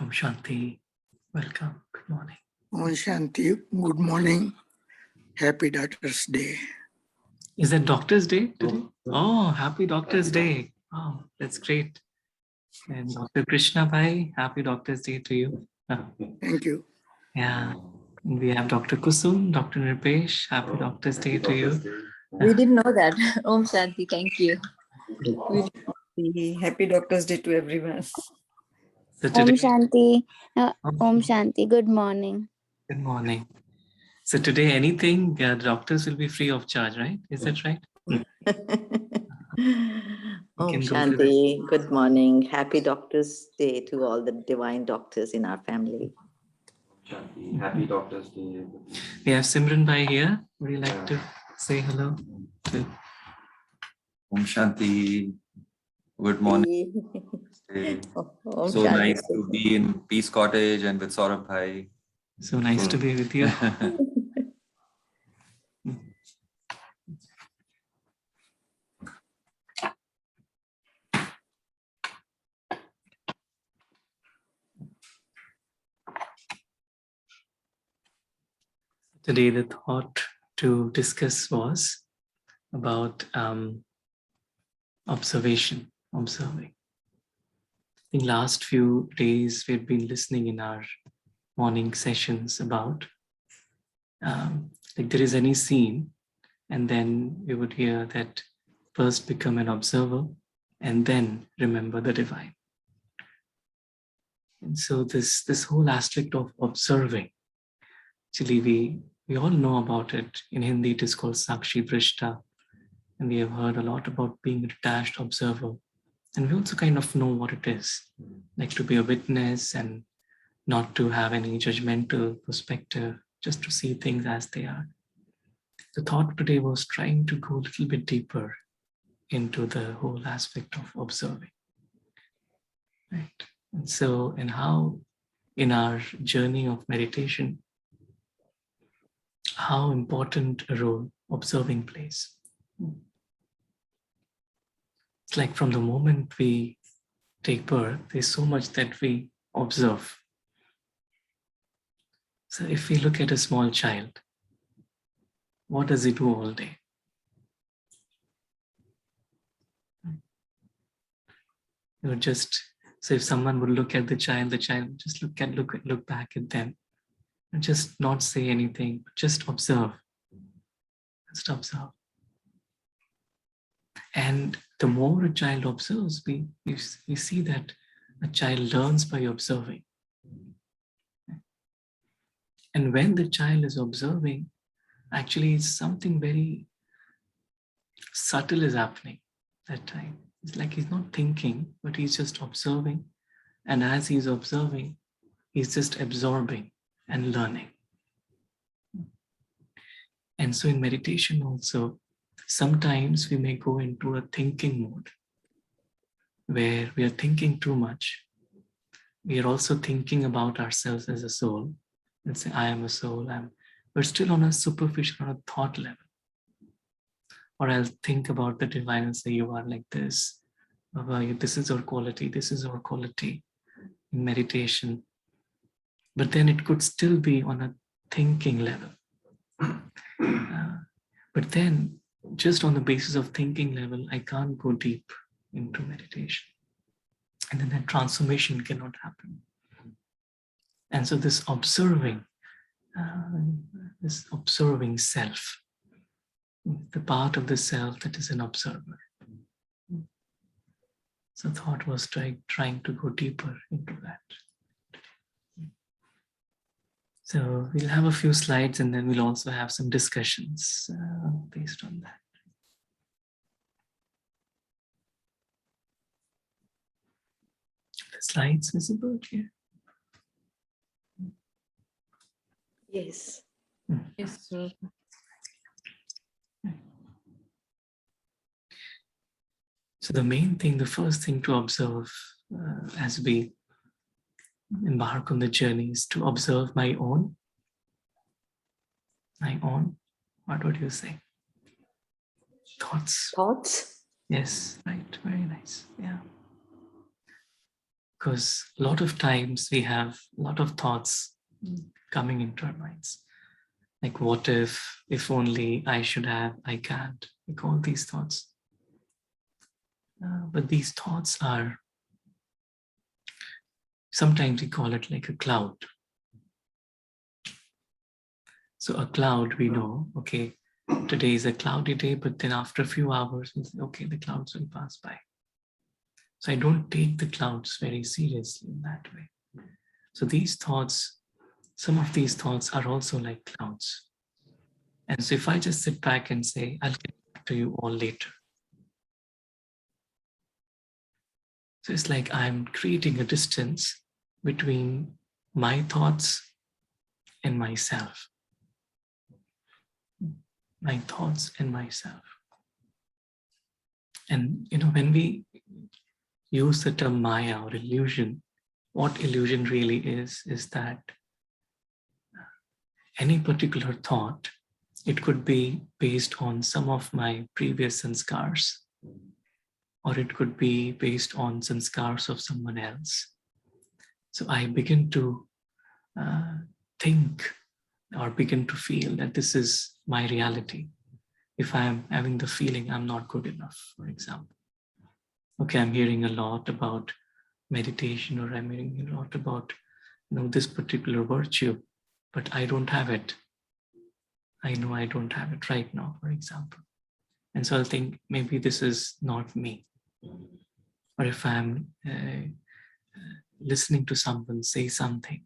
Om Shanti. Welcome. Good morning. Om Shanti. Good morning. Happy Doctor's Day. Is it Doctor's Day today? Oh, happy Doctor's Day. Oh, that's great. And Dr. Krishna Bhai, happy Doctor's Day to you. Thank you. Yeah. And we have Dr. Kusum, Dr. Nirpesh, happy Doctor's Day to you. We didn't know that. Om Shanti, thank you. Happy Doctor's Day to everyone. So Om today, Shanti. Om Shanti. Good morning. good morning. So today, anything, doctors will be free of charge, right? Is that right? Om can go Shanti. Good morning. Happy Doctor's Day to all the divine doctors in our family. Shanti. Happy Doctor's Day. We have Simran Bhai here. Would you like to say hello? Om Shanti. Good morning. Om So Shanti. nice to be in Peace Cottage and with Saurabh Bhai. So nice to be with you. Today, the thought to discuss was about observing. I think last few days we've been listening in our morning sessions about like there is any scene, and then we would hear that first become an observer and then remember the divine. And so this whole aspect of observing, actually we all know about it. In Hindi it is called Sakshi Drishta, and we have heard a lot about being a detached observer. And we also kind of know what it is, like to be a witness and not to have any judgmental perspective, just to see things as they are. the thought today was trying to go a little bit deeper into the whole aspect of observing. Right? And so, and how in our journey of meditation, how important a role observing plays. It's like from the moment we take birth, there's so much that we observe. So if we look at a small child, what does he do all day? Just, so if someone would look at the child would just look back at them and just not say anything, just observe. Just observe. And the more a child observes, we see that a child learns by observing. And when the child is observing, actually it's something very subtle is happening that time. It's like he's not thinking, but he's just observing. And as he's observing, he's just absorbing and learning. And so in meditation also, sometimes we may go into a thinking mode where we are thinking too much. We are also thinking about ourselves as a soul. Let's say, I am a soul. We're still on a superficial, on a thought level. Or I'll think about the divine and say, you are like this. This is our quality. This is our quality in meditation. But then it could still be on a thinking level. But then just on the basis of thinking level, I can't go deep into meditation. And then that transformation cannot happen. And so this observing self, the part of the self that is an observer. So thought was trying to go deeper into that. So we'll have a few slides and then we'll also have some discussions based on that. The slides visible here? Yes. Yes, sir. So the main thing, the first thing to observe as we embark on the journey is to observe my own. What would you say? Thoughts. Thoughts? Yes, right. Very nice. Yeah. Because a lot of times we have a lot of thoughts coming into our minds. Like, what if only I should have, I can't. Like all these thoughts. But these thoughts are, sometimes we call it like a cloud. So a cloud, we know, okay, today is a cloudy day, but then after a few hours, we say, okay, the clouds will pass by. So I don't take the clouds very seriously in that way. So these thoughts, some of these thoughts are also like clouds. And so if I just sit back and say, I'll get back to you all later. So it's like I'm creating a distance between my thoughts and myself. My thoughts and myself. And when we use the term Maya or illusion, what illusion really is that any particular thought, it could be based on some of my previous sanskars, or it could be based on sanskars of someone else. So I begin to think or begin to feel that this is my reality. If I'm having the feeling I'm not good enough, for example. Okay, I'm hearing a lot about meditation, or I'm hearing a lot about this particular virtue, but I don't have it. I know I don't have it right now, for example. And so I'll think maybe this is not me. Or if I'm listening to someone say something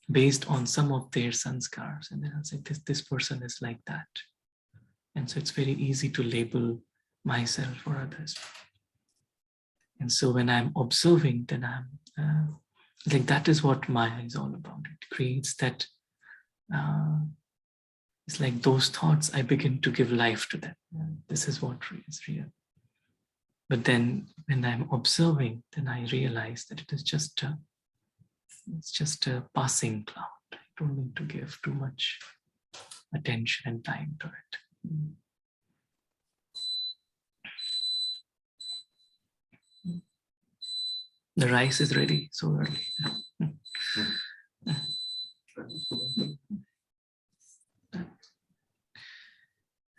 based on some of their sanskars, and then I'll say this person is like that. And so it's very easy to label myself or others. And so when I'm observing, then I'm like, that is what Maya is all about. It creates that it's like those thoughts, I begin to give life to them. This is what is real. But then when I'm observing, then I realize that it's just a passing cloud. I don't need to give too much attention and time to it. The rice is ready so early.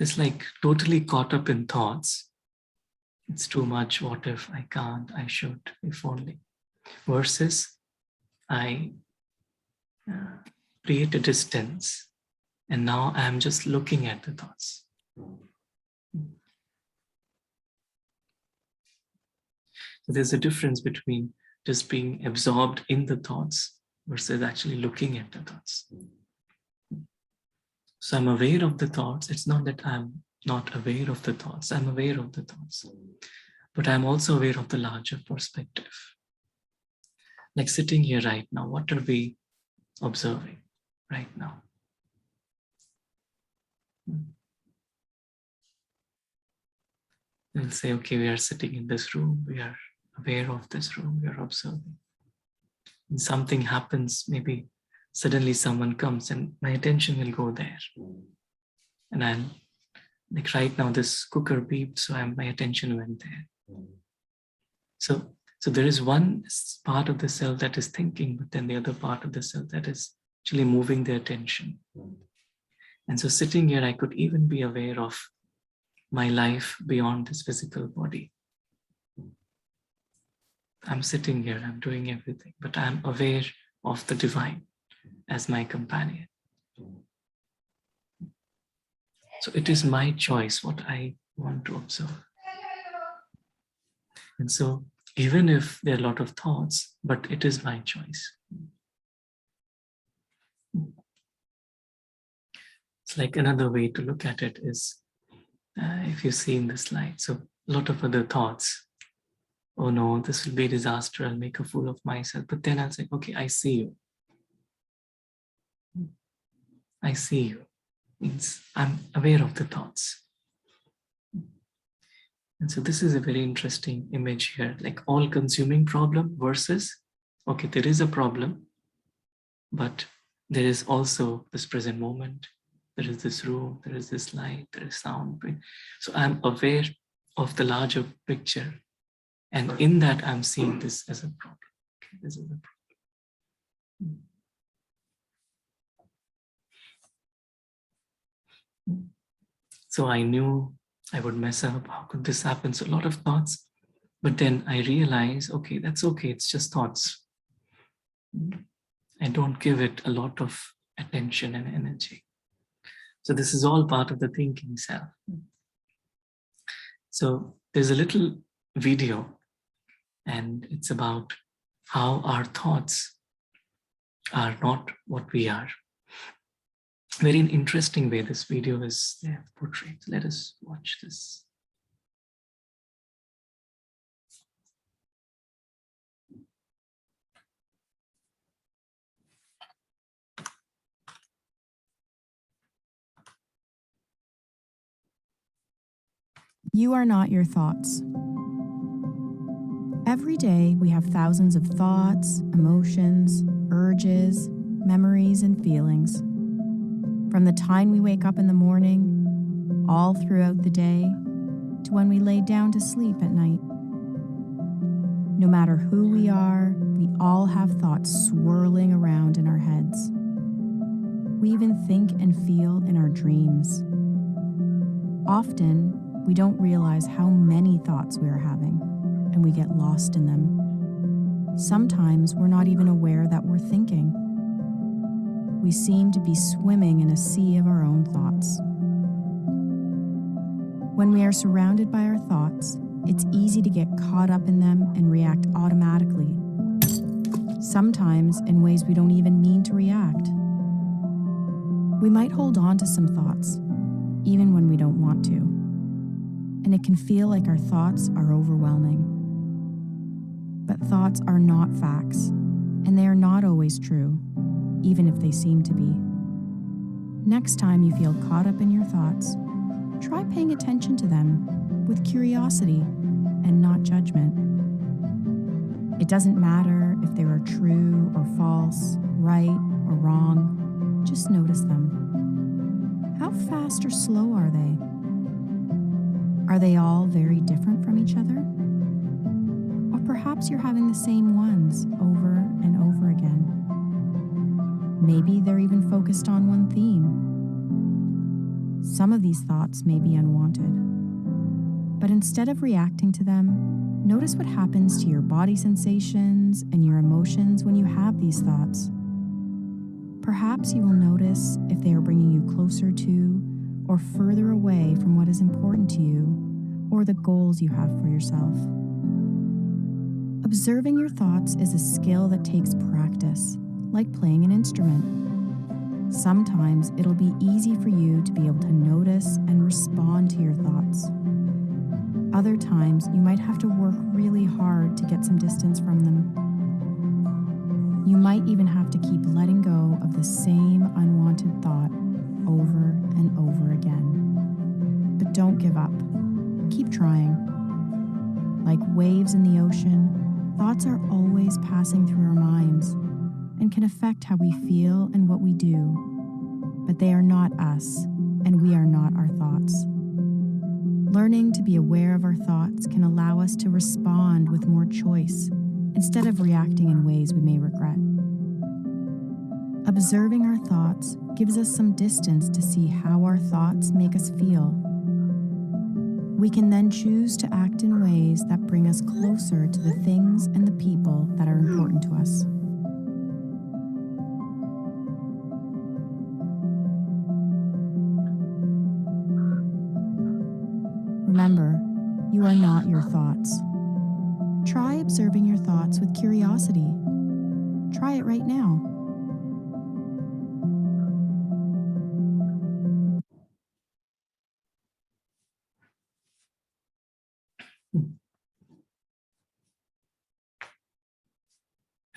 It's like totally caught up in thoughts. It's too much. What if I can't? I should, if only. Versus I create a distance and now I'm just looking at the thoughts. So there's a difference between just being absorbed in the thoughts versus actually looking at the thoughts. So I'm aware of the thoughts. It's not that I'm not aware of the thoughts. I'm aware of the thoughts. But I'm also aware of the larger perspective. Like sitting here right now, what are we observing right now? We'll say, okay, we are sitting in this room. We are aware of this room. We are observing. And something happens, maybe suddenly someone comes and my attention will go there. And I'll, like right now, this cooker beeped, so my attention went there. So there is one part of the self that is thinking, but then the other part of the self that is actually moving the attention. And so sitting here, I could even be aware of my life beyond this physical body. I'm sitting here, I'm doing everything, but I'm aware of the divine as my companion. So it is my choice what I want to observe. And so even if there are a lot of thoughts, but it is my choice. It's like another way to look at it is, if you see in the slide, so a lot of other thoughts. Oh no, this will be a disaster. I'll make a fool of myself. But then I'll say, okay, I see you. I see you. Means I'm aware of the thoughts. And so this is a very interesting image here, like all-consuming problem versus, okay, there is a problem, but there is also this present moment. There is this room, there is this light, there is sound. So I'm aware of the larger picture. And in that, I'm seeing this as a problem. Okay, this is a problem. So I knew I would mess up. How could this happen? So a lot of thoughts. But then I realize, okay, that's okay. It's just thoughts. I don't give it a lot of attention and energy. So this is all part of the thinking self. So there's a little video, and it's about how our thoughts are not what we are. Very interesting way this video is portrayed. Let us watch this. You are not your thoughts. Every day, we have thousands of thoughts, emotions, urges, memories, and feelings. From the time we wake up in the morning, all throughout the day, to when we lay down to sleep at night. No matter who we are, we all have thoughts swirling around in our heads. We even think and feel in our dreams. Often, we don't realize how many thoughts we are having, and we get lost in them. Sometimes we're not even aware that we're thinking. We seem to be swimming in a sea of our own thoughts. When we are surrounded by our thoughts, it's easy to get caught up in them and react automatically, sometimes in ways we don't even mean to react. We might hold on to some thoughts, even when we don't want to, and it can feel like our thoughts are overwhelming. But thoughts are not facts, and they are not always true, even if they seem to be. Next time you feel caught up in your thoughts, try paying attention to them with curiosity and not judgment. It doesn't matter if they are true or false, right or wrong, just notice them. How fast or slow are they? Are they all very different from each other? Or perhaps you're having the same ones over and over again. Maybe they're even focused on one theme. Some of these thoughts may be unwanted. But instead of reacting to them, notice what happens to your body sensations and your emotions when you have these thoughts. Perhaps you will notice if they are bringing you closer to or further away from what is important to you or the goals you have for yourself. Observing your thoughts is a skill that takes practice, like playing an instrument. Sometimes it'll be easy for you to be able to notice and respond to your thoughts. Other times, you might have to work really hard to get some distance from them. You might even have to keep letting go of the same unwanted thought over and over again. But don't give up. Keep trying. Like waves in the ocean, thoughts are always passing through our minds and can affect how we feel and what we do. But they are not us, and we are not our thoughts. Learning to be aware of our thoughts can allow us to respond with more choice instead of reacting in ways we may regret. Observing our thoughts gives us some distance to see how our thoughts make us feel. We can then choose to act in ways that bring us closer to the things and the people that are important to us. Remember, you are not your thoughts. Try observing your thoughts with curiosity. Try it right now.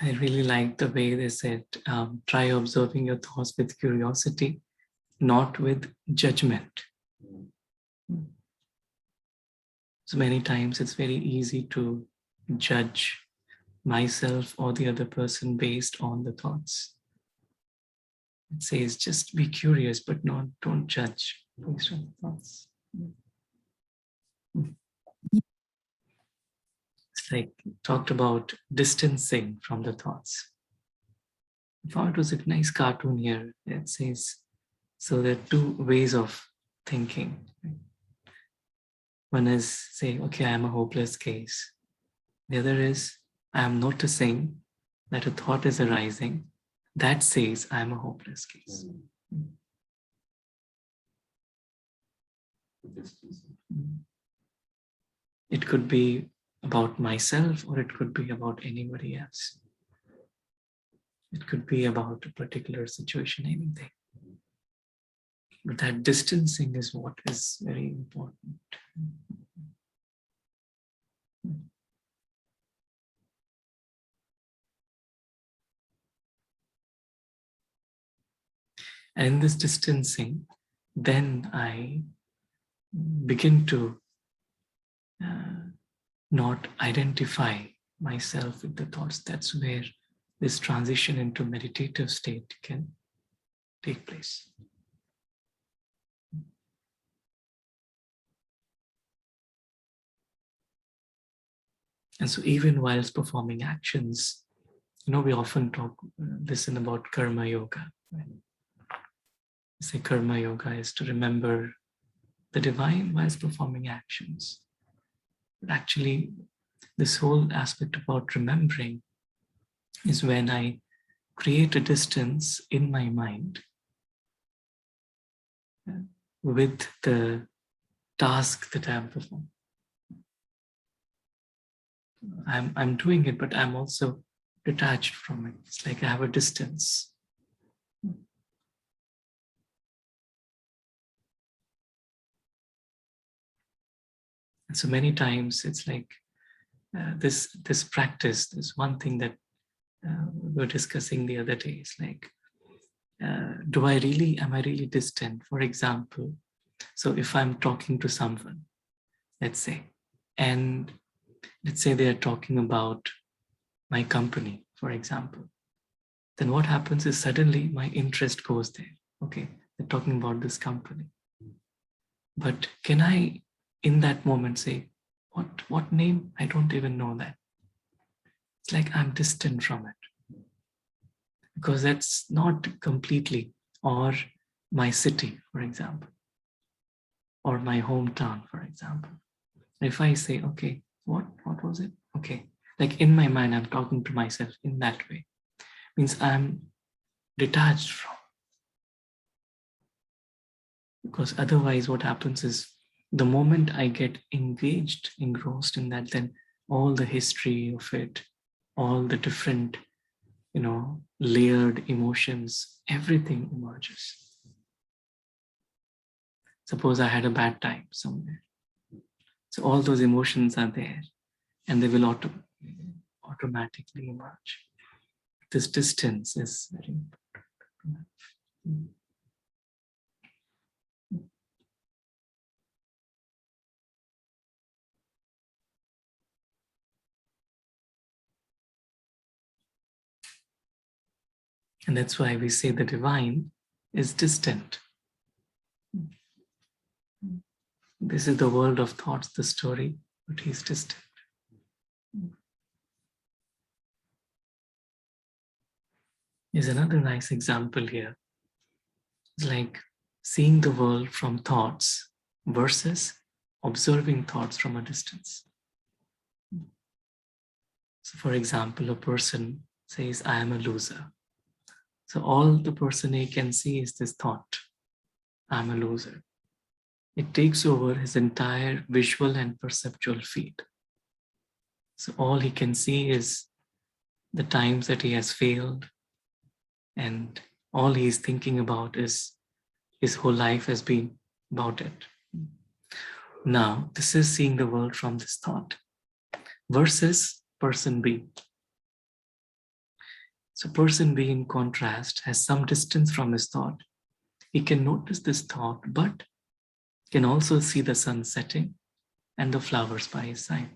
I really like the way they said, try observing your thoughts with curiosity, not with judgment. So many times it's very easy to judge myself or the other person based on the thoughts. It says just be curious, but don't judge based on the thoughts. It's like talked about distancing from the thoughts. I thought it was a nice cartoon here. It says, so there are two ways of thinking. One is saying, okay, I'm a hopeless case. The other is, I am noticing that a thought is arising that says I'm a hopeless case. It could be about myself or it could be about anybody else. It could be about a particular situation, anything. But that distancing is what is very important. And in this distancing, then I begin to not identify myself with the thoughts. That's where this transition into meditative state can take place. And so even whilst performing actions, we often listen about karma yoga. Right? Say karma yoga is to remember the divine whilst performing actions. But actually, this whole aspect about remembering is when I create a distance in my mind with the task that I'm performing. I'm doing it, but I'm also detached from it. It's like I have a distance. And so many times it's like this practice, this one thing that we were discussing the other day, is like am I really distant? For example, so if I'm talking to someone, let's say, and let's say they are talking about my company, for example, then what happens is suddenly my interest goes there. Okay, they're talking about this company. But can I, in that moment, say, what name? I don't even know that. It's like I'm distant from it because that's not completely, or my city, for example, or my hometown, for example. If I say, okay, what was it? Okay, like in my mind, I'm talking to myself in that way. Means I'm detached from. Because otherwise what happens is the moment I get engaged, engrossed in that, then all the history of it, all the different, layered emotions, everything emerges. Suppose I had a bad time somewhere. So all those emotions are there and they will automatically emerge. This distance is very important. And that's why we say the divine is distant. This is the world of thoughts, the story, but he's distant. Here's another nice example here. It's like seeing the world from thoughts versus observing thoughts from a distance. So for example, a person says, I am a loser. So all the person A can see is this thought, I'm a loser. It takes over his entire visual and perceptual field. So all he can see is the times that he has failed, and all he's thinking about is his whole life has been about it. Now, this is seeing the world from this thought versus person B. So person B, in contrast, has some distance from his thought. He can notice this thought, but can also see the sun setting and the flowers by his side.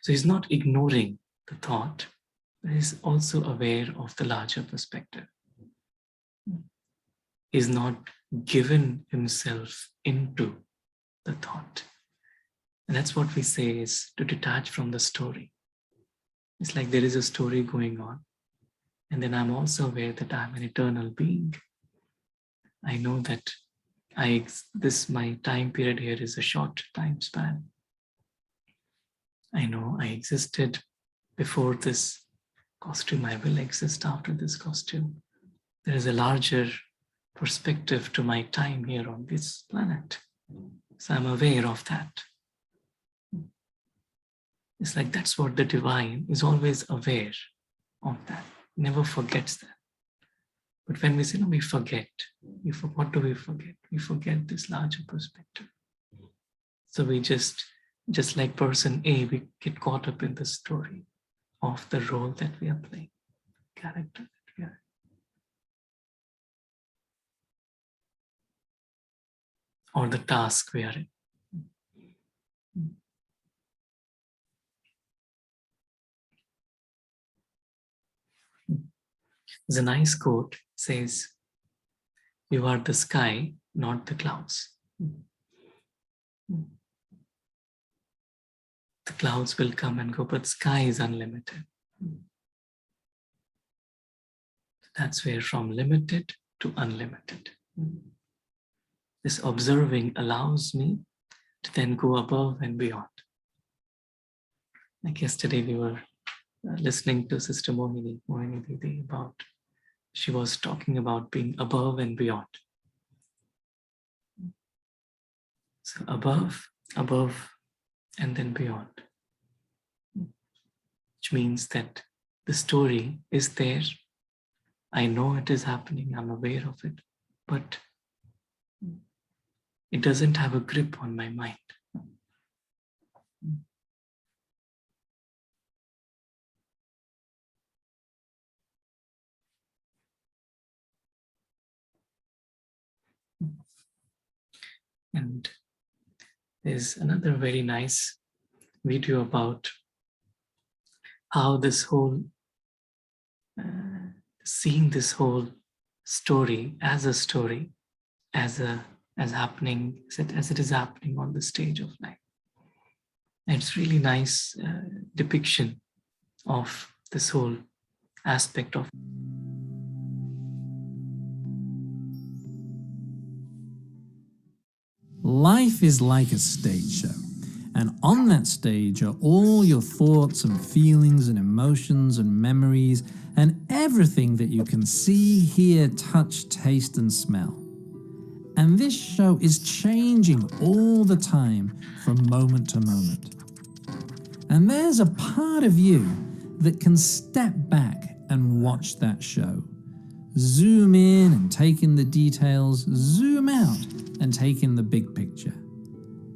So he's not ignoring the thought, but he's also aware of the larger perspective. He's not given himself into the thought. And that's what we say is to detach from the story. It's like there is a story going on. And then I'm also aware that I'm an eternal being. I know that my time period here is a short time span. I know I existed before this costume. I will exist after this costume. There is a larger perspective to my time here on this planet. So I'm aware of that. It's like that's what the divine is, always aware of that, never forgets that. But when we say, no, we forget. What do we forget? We forget this larger perspective. So we just like person A, we get caught up in the story of the role that we are playing, character that we are. Or the task we are in. There's a nice quote, it says, you are the sky, not the clouds. The clouds will come and go, but sky is unlimited. That's where from limited to unlimited. This observing allows me to then go above and beyond. Like yesterday we were listening to Sister Mohini Didi about, she was talking about being above and beyond. So above, and then beyond. Which means that the story is there. I know it is happening, I'm aware of it, but it doesn't have a grip on my mind. And there's another very nice video about how this whole, seeing this whole story as a story, as happening, as it is happening on the stage of life. And it's really nice depiction of this whole aspect of. Life is like a stage show, and on that stage are all your thoughts and feelings and emotions and memories and everything that you can see, hear, touch, taste and smell. And this show is changing all the time from moment to moment. And there's a part of you that can step back and watch that show. Zoom in and take in the details, zoom out and take in the big picture.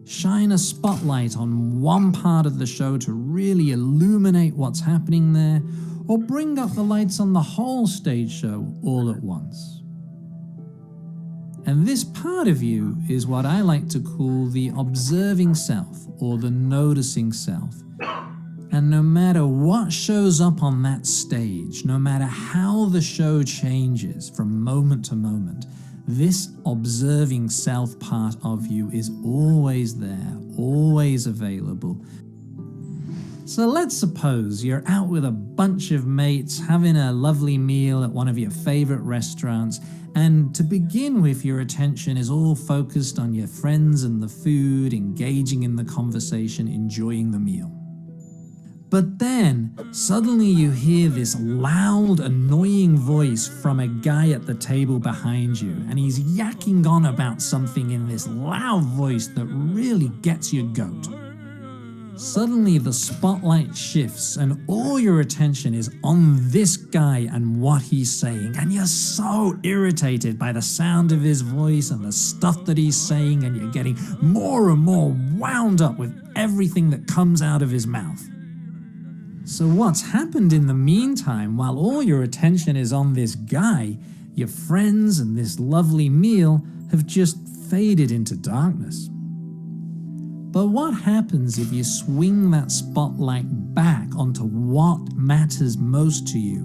Shine a spotlight on one part of the show to really illuminate what's happening there, or bring up the lights on the whole stage show all at once. And this part of you is what I like to call the observing self, or the noticing self. And no matter what shows up on that stage, no matter how the show changes from moment to moment, this observing self part of you is always there, always available. So let's suppose you're out with a bunch of mates having a lovely meal at one of your favorite restaurants, and to begin with, your attention is all focused on your friends and the food, engaging in the conversation, enjoying the meal. But then, suddenly you hear this loud, annoying voice from a guy at the table behind you, and he's yakking on about something in this loud voice that really gets your goat. Suddenly the spotlight shifts and all your attention is on this guy and what he's saying, and you're so irritated by the sound of his voice and the stuff that he's saying, and you're getting more and more wound up with everything that comes out of his mouth. So what's happened in the meantime, while all your attention is on this guy, your friends and this lovely meal have just faded into darkness. But what happens if you swing that spotlight back onto what matters most to you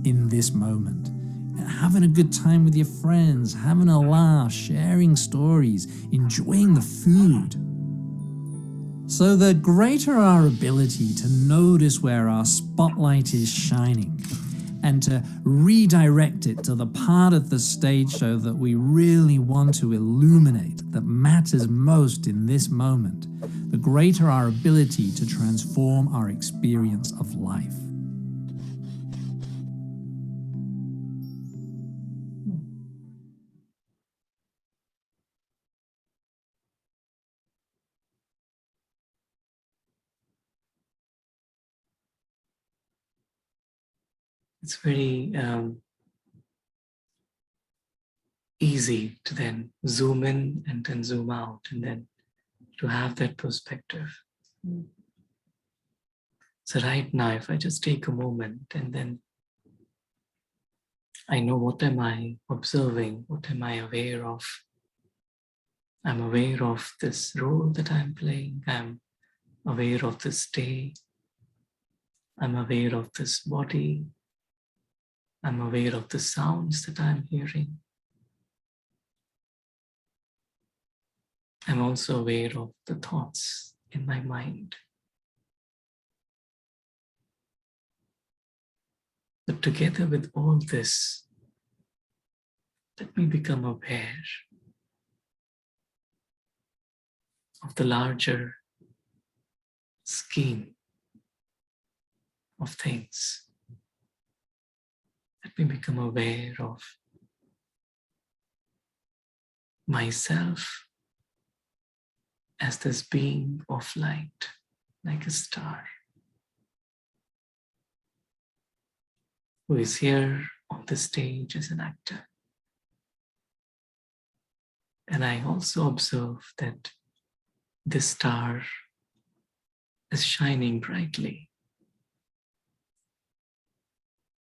in this moment? Having a good time with your friends, having a laugh, sharing stories, enjoying the food. So the greater our ability to notice where our spotlight is shining and to redirect it to the part of the stage show that we really want to illuminate, that matters most in this moment, the greater our ability to transform our experience of life. It's very easy to then zoom in and then zoom out, and then to have that perspective. So right now, if I just take a moment and then I know, what am I observing? What am I aware of? I'm aware of this role that I'm playing. I'm aware of this day. I'm aware of this body. I'm aware of the sounds that I'm hearing. I'm also aware of the thoughts in my mind. But together with all this, let me become aware of the larger scheme of things. Let me become aware of myself as this being of light, like a star, who is here on the stage as an actor. And I also observe that this star is shining brightly.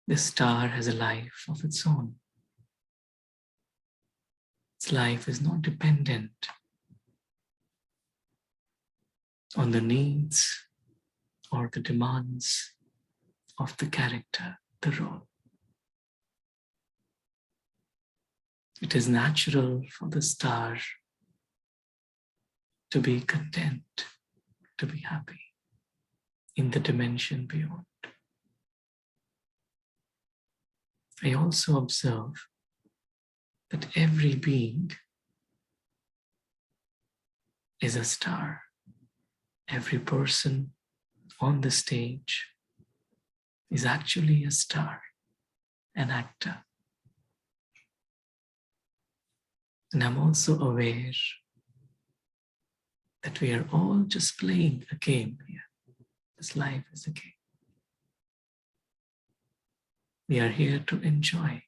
This star has a life of its own. Its life is not dependent on the needs or the demands of the character, the role. It is natural for the star to be content, to be happy in the dimension beyond. I also observe that every being is a star. Every person on the stage is actually a star, an actor. And I'm also aware that we are all just playing a game here. This life is a game. We are here to enjoy.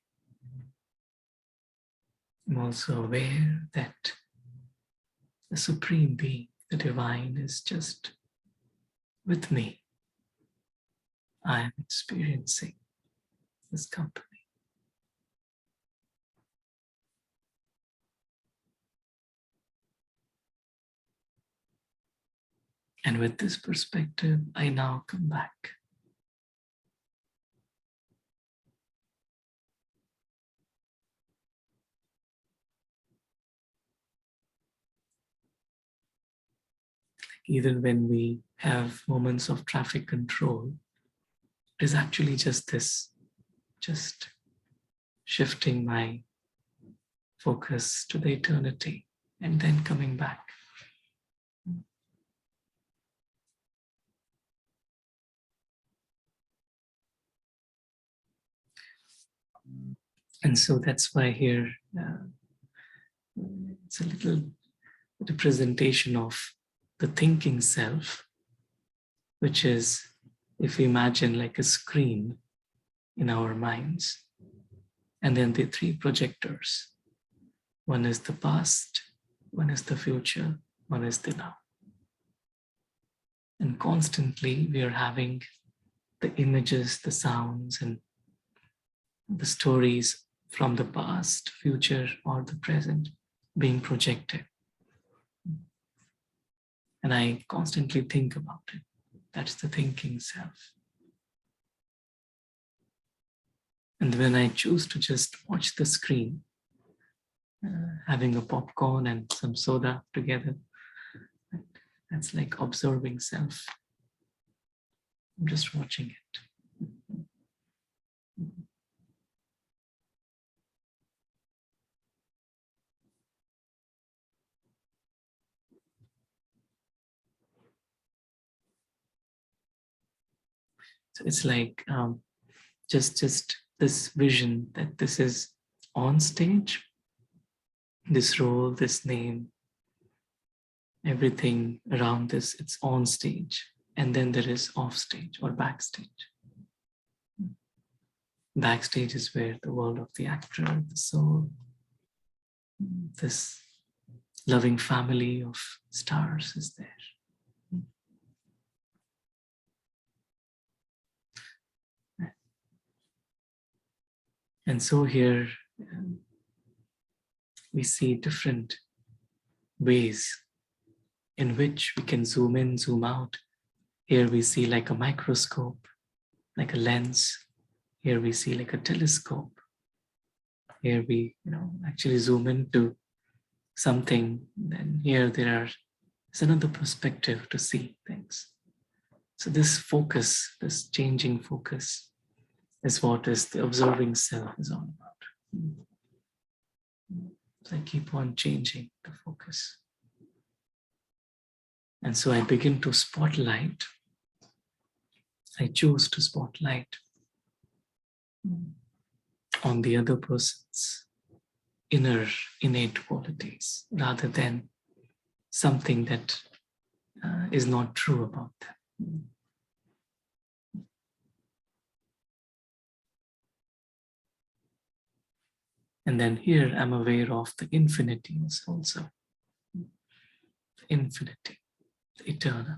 I'm also aware that the Supreme Being, the Divine, is just with me. I am experiencing this company. And with this perspective, I now come back. Even when we have moments of traffic control, it is actually just this, just shifting my focus to the eternity and then coming back. And so that's why here it's a little representation of the thinking self, which is, if we imagine like a screen in our minds, and then the three projectors. One is the past, one is the future, one is the now. And constantly we are having the images, the sounds, and the stories from the past, future, or the present being projected. And I constantly think about it. That's the thinking self. And when I choose to just watch the screen, having a popcorn and some soda together, that's like observing self. I'm just watching it. So it's like just this vision that this is on stage, this role, this name, everything around this, it's on stage. And then there is off stage or backstage. Backstage is where the world of the actor, the soul, this loving family of stars is there. And so here we see different ways in which we can zoom in, zoom out. Here we see like a microscope, like a lens. Here we see like a telescope. Here we actually zoom into something. Then here there's another perspective to see things. So this focus, this changing focus, is what is the observing self is all about. So I keep on changing the focus. And so I begin to spotlight. I choose to spotlight on the other person's inner innate qualities rather than something that is not true about them. And then here I'm aware of the infinity also. The infinity, the eternal.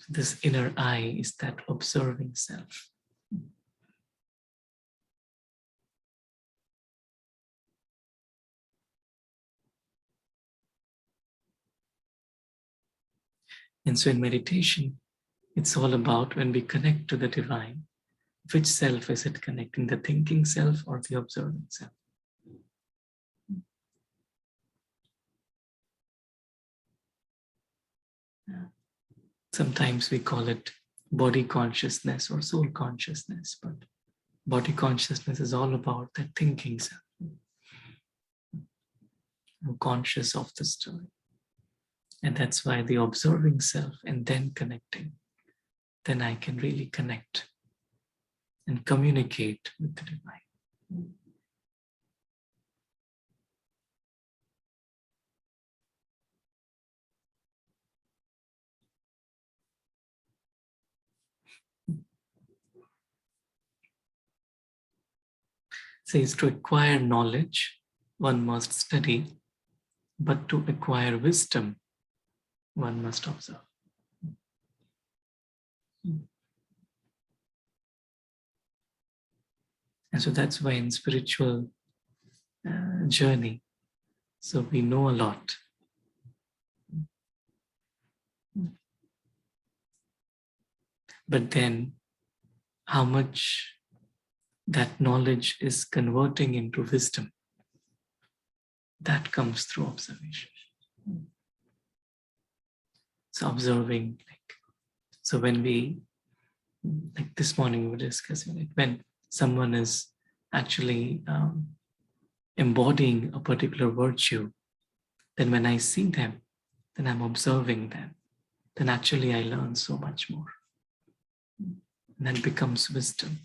This inner eye is that observing self. And so in meditation, it's all about when we connect to the divine, which self is it connecting, the thinking self or the observing self? Sometimes we call it body consciousness or soul consciousness, but body consciousness is all about that thinking self. I'm conscious of the story. And that's why the observing self and then connecting, then I can really connect and communicate with the divine. Says to acquire knowledge, one must study, but to acquire wisdom, one must observe. And so that's why in spiritual journey, so we know a lot. But then how much that knowledge is converting into wisdom, that comes through observation. So observing, so when we, like this morning we were discussing it, when someone is actually embodying a particular virtue, then when I see them, then I'm observing them, then actually I learn so much more. And that becomes wisdom.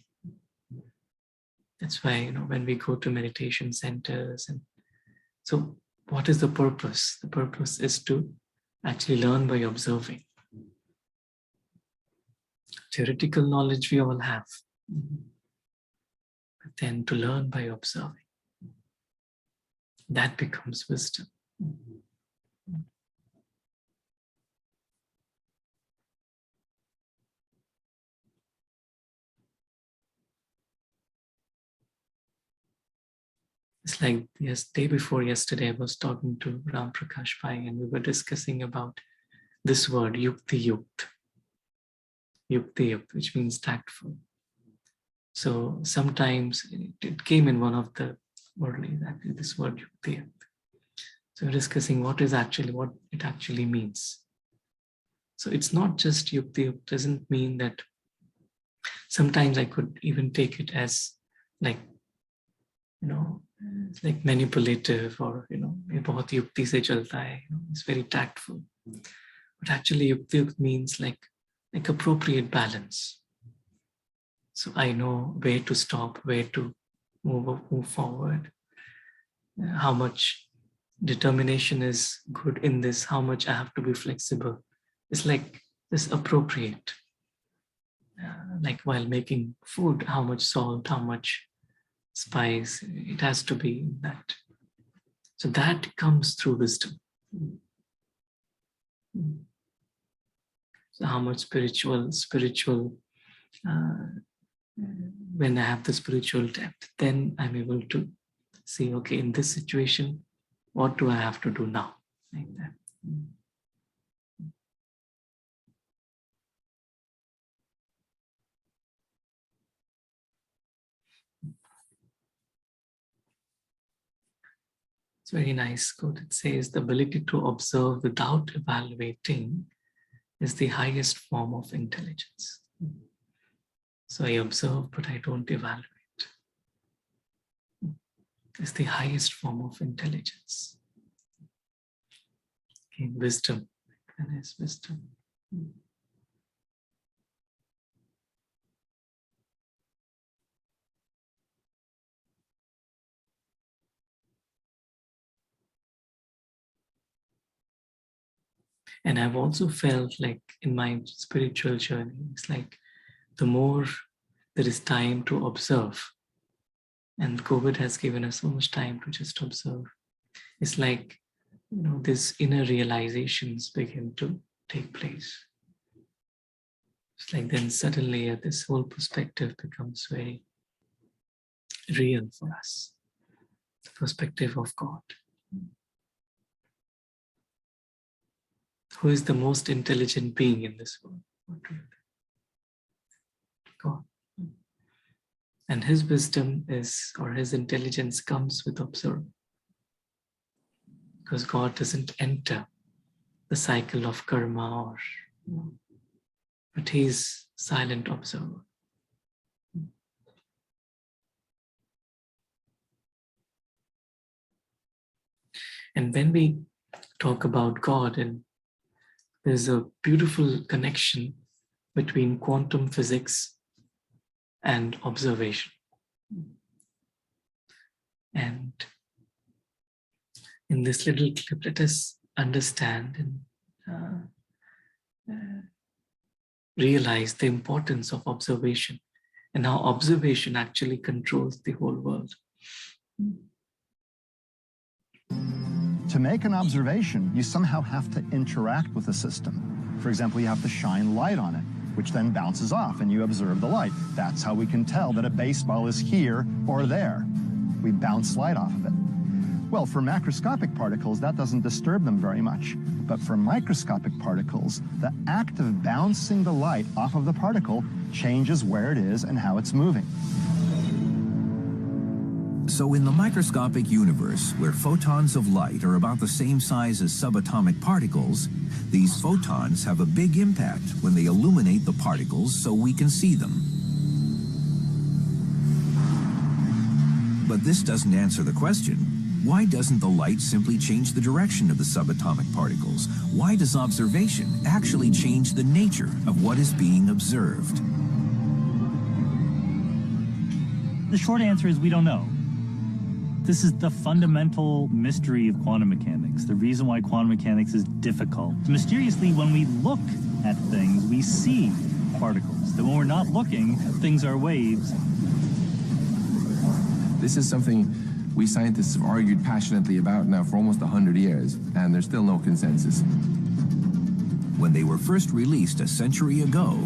That's why, when we go to meditation centers, and so what is the purpose? The purpose is to actually learn by observing. Theoretical knowledge we all have, but then to learn by observing, that becomes wisdom. It's like day before yesterday, I was talking to Ram Prakash Pai, and we were discussing about this word, yukti yukt. Yukti yukt, which means tactful. So sometimes it came in one of the worldlies, actually, this word yukti yukt. So we're discussing what it actually means. So it's not just yukti yukt, doesn't mean that. Sometimes I could even take it as like manipulative, or ये बहुत युक्ति से चलता है, it's very tactful. But actually yukti means like appropriate balance. So I know where to stop, where to move forward, how much determination is good in this, how much I have to be flexible. It's like this appropriate, like while making food, how much salt, how much spice, it has to be that. So that comes through wisdom. So how much spiritual, when I have the spiritual depth, then I'm able to see, okay, in this situation, what do I have to do now? Like that. It's very nice quote. It says, the ability to observe without evaluating is the highest form of intelligence. So I observe, but I don't evaluate. It's the highest form of intelligence. Okay, wisdom. That is wisdom. And I've also felt like in my spiritual journey, it's like the more there is time to observe, and COVID has given us so much time to just observe, it's like, these inner realizations begin to take place. It's like then suddenly this whole perspective becomes very real for us, the perspective of God. Who is the most intelligent being in this world? What do you think? God. And his wisdom is, or his intelligence comes with observing. Because God doesn't enter the cycle of karma, or, but he's silent observer. And when we talk about God, and there's a beautiful connection between quantum physics and observation. And in this little clip, let us understand and realize the importance of observation and how observation actually controls the whole world. To make an observation, you somehow have to interact with the system. For example, you have to shine light on it, which then bounces off and you observe the light. That's how we can tell that a baseball is here or there. We bounce light off of it. Well, for macroscopic particles, that doesn't disturb them very much. But for microscopic particles, the act of bouncing the light off of the particle changes where it is and how it's moving. So in the microscopic universe, where photons of light are about the same size as subatomic particles, these photons have a big impact when they illuminate the particles so we can see them. But this doesn't answer the question. Why doesn't the light simply change the direction of the subatomic particles? Why does observation actually change the nature of what is being observed? The short answer is we don't know. This is the fundamental mystery of quantum mechanics, the reason why quantum mechanics is difficult. Mysteriously, when we look at things, we see particles. Then when we're not looking, things are waves. This is something we scientists have argued passionately about now for almost 100 years, and there's still no consensus. When they were first released a century ago,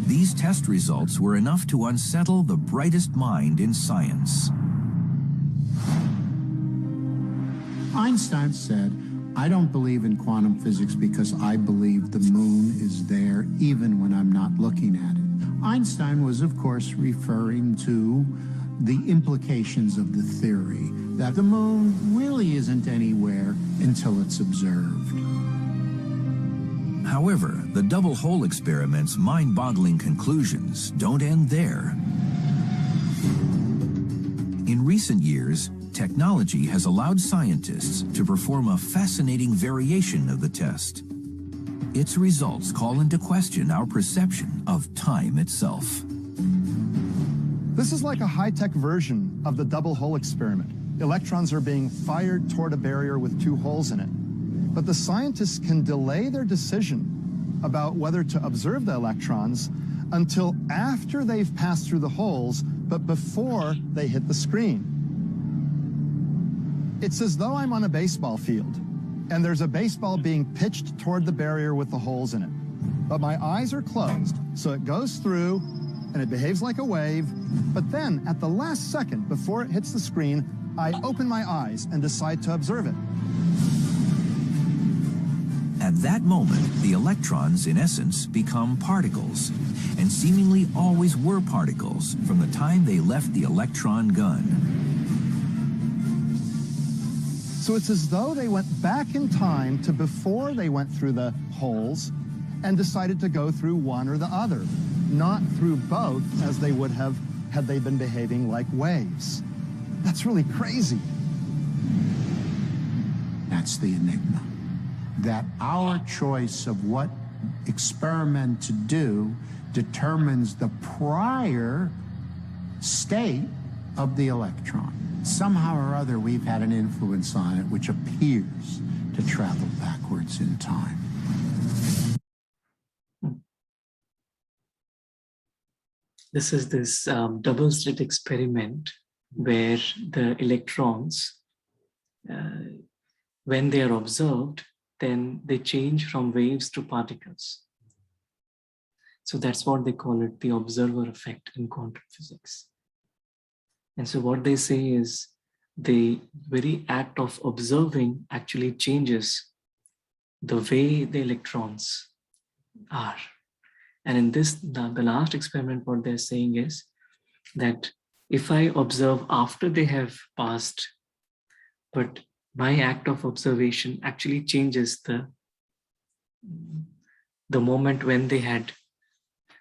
these test results were enough to unsettle the brightest mind in science. Einstein said, "I don't believe in quantum physics because I believe the moon is there even when I'm not looking at it." Einstein was, of course, referring to the implications of the theory that the moon really isn't anywhere until it's observed. However, the double hole experiment's mind-boggling conclusions don't end there. In recent years, technology has allowed scientists to perform a fascinating variation of the test. Its results call into question our perception of time itself. This is like a high-tech version of the double hole experiment. Electrons are being fired toward a barrier with two holes in it. But the scientists can delay their decision about whether to observe the electrons until after they've passed through the holes, but before they hit the screen. It's as though I'm on a baseball field, and there's a baseball being pitched toward the barrier with the holes in it. But my eyes are closed, so it goes through, and it behaves like a wave, but then at the last second before it hits the screen, I open my eyes and decide to observe it. At that moment, the electrons, in essence, become particles, and seemingly always were particles from the time they left the electron gun. So it's as though they went back in time to before they went through the holes and decided to go through one or the other, not through both as they would have had they been behaving like waves. That's really crazy. That's the enigma. That our choice of what experiment to do determines the prior state of the electron. Somehow or other, we've had an influence on it which appears to travel backwards in time. This is this double slit experiment where the electrons, when they are observed, then they change from waves to particles. So that's what they call it, the observer effect in quantum physics. And so what they say is the very act of observing actually changes the way the electrons are. And in this, the last experiment, what they're saying is that if I observe after they have passed, but my act of observation actually changes the moment when they had.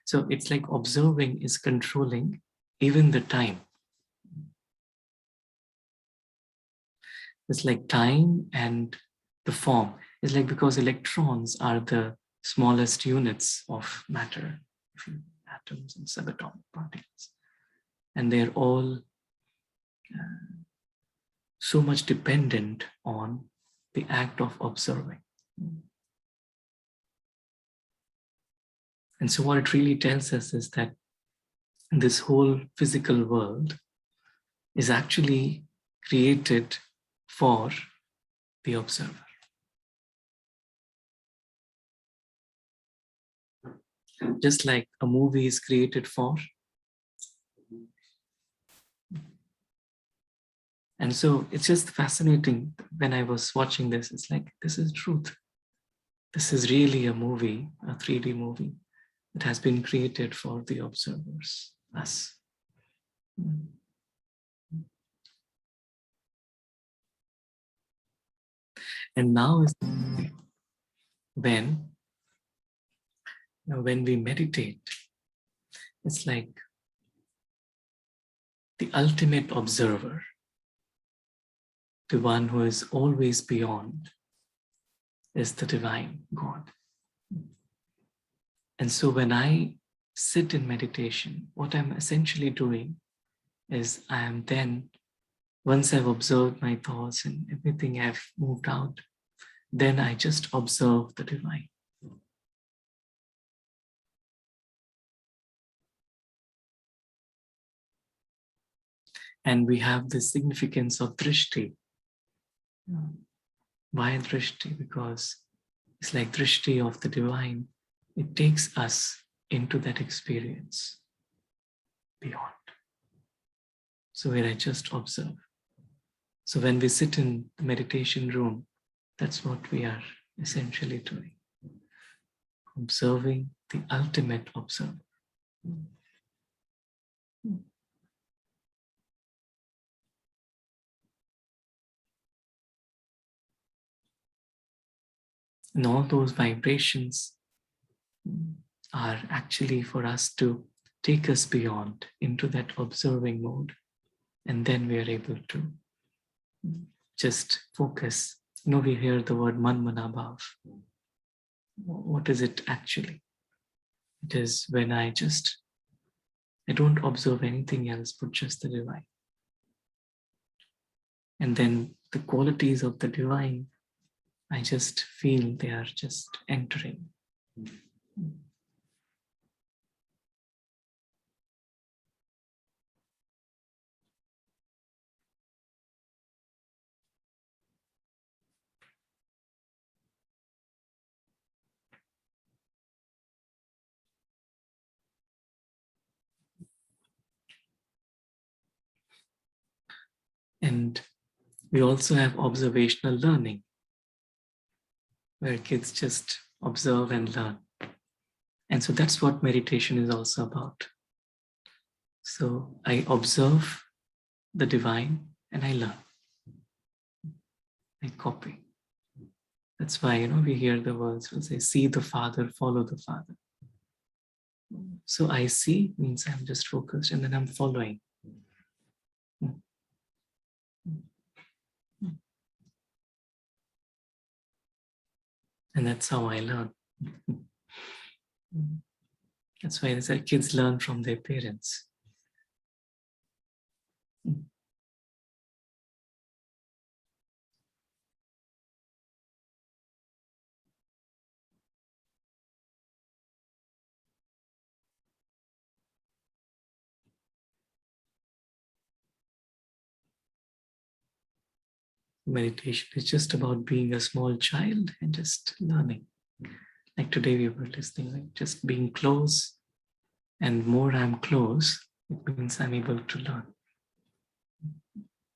So it's like observing is controlling even the time. It's like time and the form. It's like because electrons are the smallest units of matter, atoms and subatomic particles. And they're all so much dependent on the act of observing. And so what it really tells us is that this whole physical world is actually created for the observer. Just like a movie is created for. And so it's just fascinating when I was watching this, it's like, this is truth. This is really a movie, a 3D movie that has been created for the observers, us. And now is when we meditate, it's like the ultimate observer, the one who is always beyond, is the divine God. And so when I sit in meditation, what I'm essentially doing is I am then, once I've observed my thoughts and everything I've moved out, then I just observe the divine. And we have the significance of drishti. Why drishti? Because it's like drishti of the divine. It takes us into that experience beyond. So where I just observe. So when we sit in the meditation room, that's what we are essentially doing. Observing the ultimate observer. And all those vibrations are actually for us to take us beyond into that observing mode. And then we are able to just focus. We hear the word man mana bhav. What is it actually? It is when I don't observe anything else but just the divine. And then the qualities of the divine, I just feel they are just entering. And we also have observational learning, where kids just observe and learn. And so that's what meditation is also about. So I observe the divine and I learn. I copy. That's why, we hear the words, we'll say, see the Father, follow the Father. So I see means I'm just focused and then I'm following. And that's how I learn. That's why they say kids learn from their parents. Meditation is just about being a small child and just learning. Like today we were listening, like just being close, and more I'm close, it means I'm able to learn.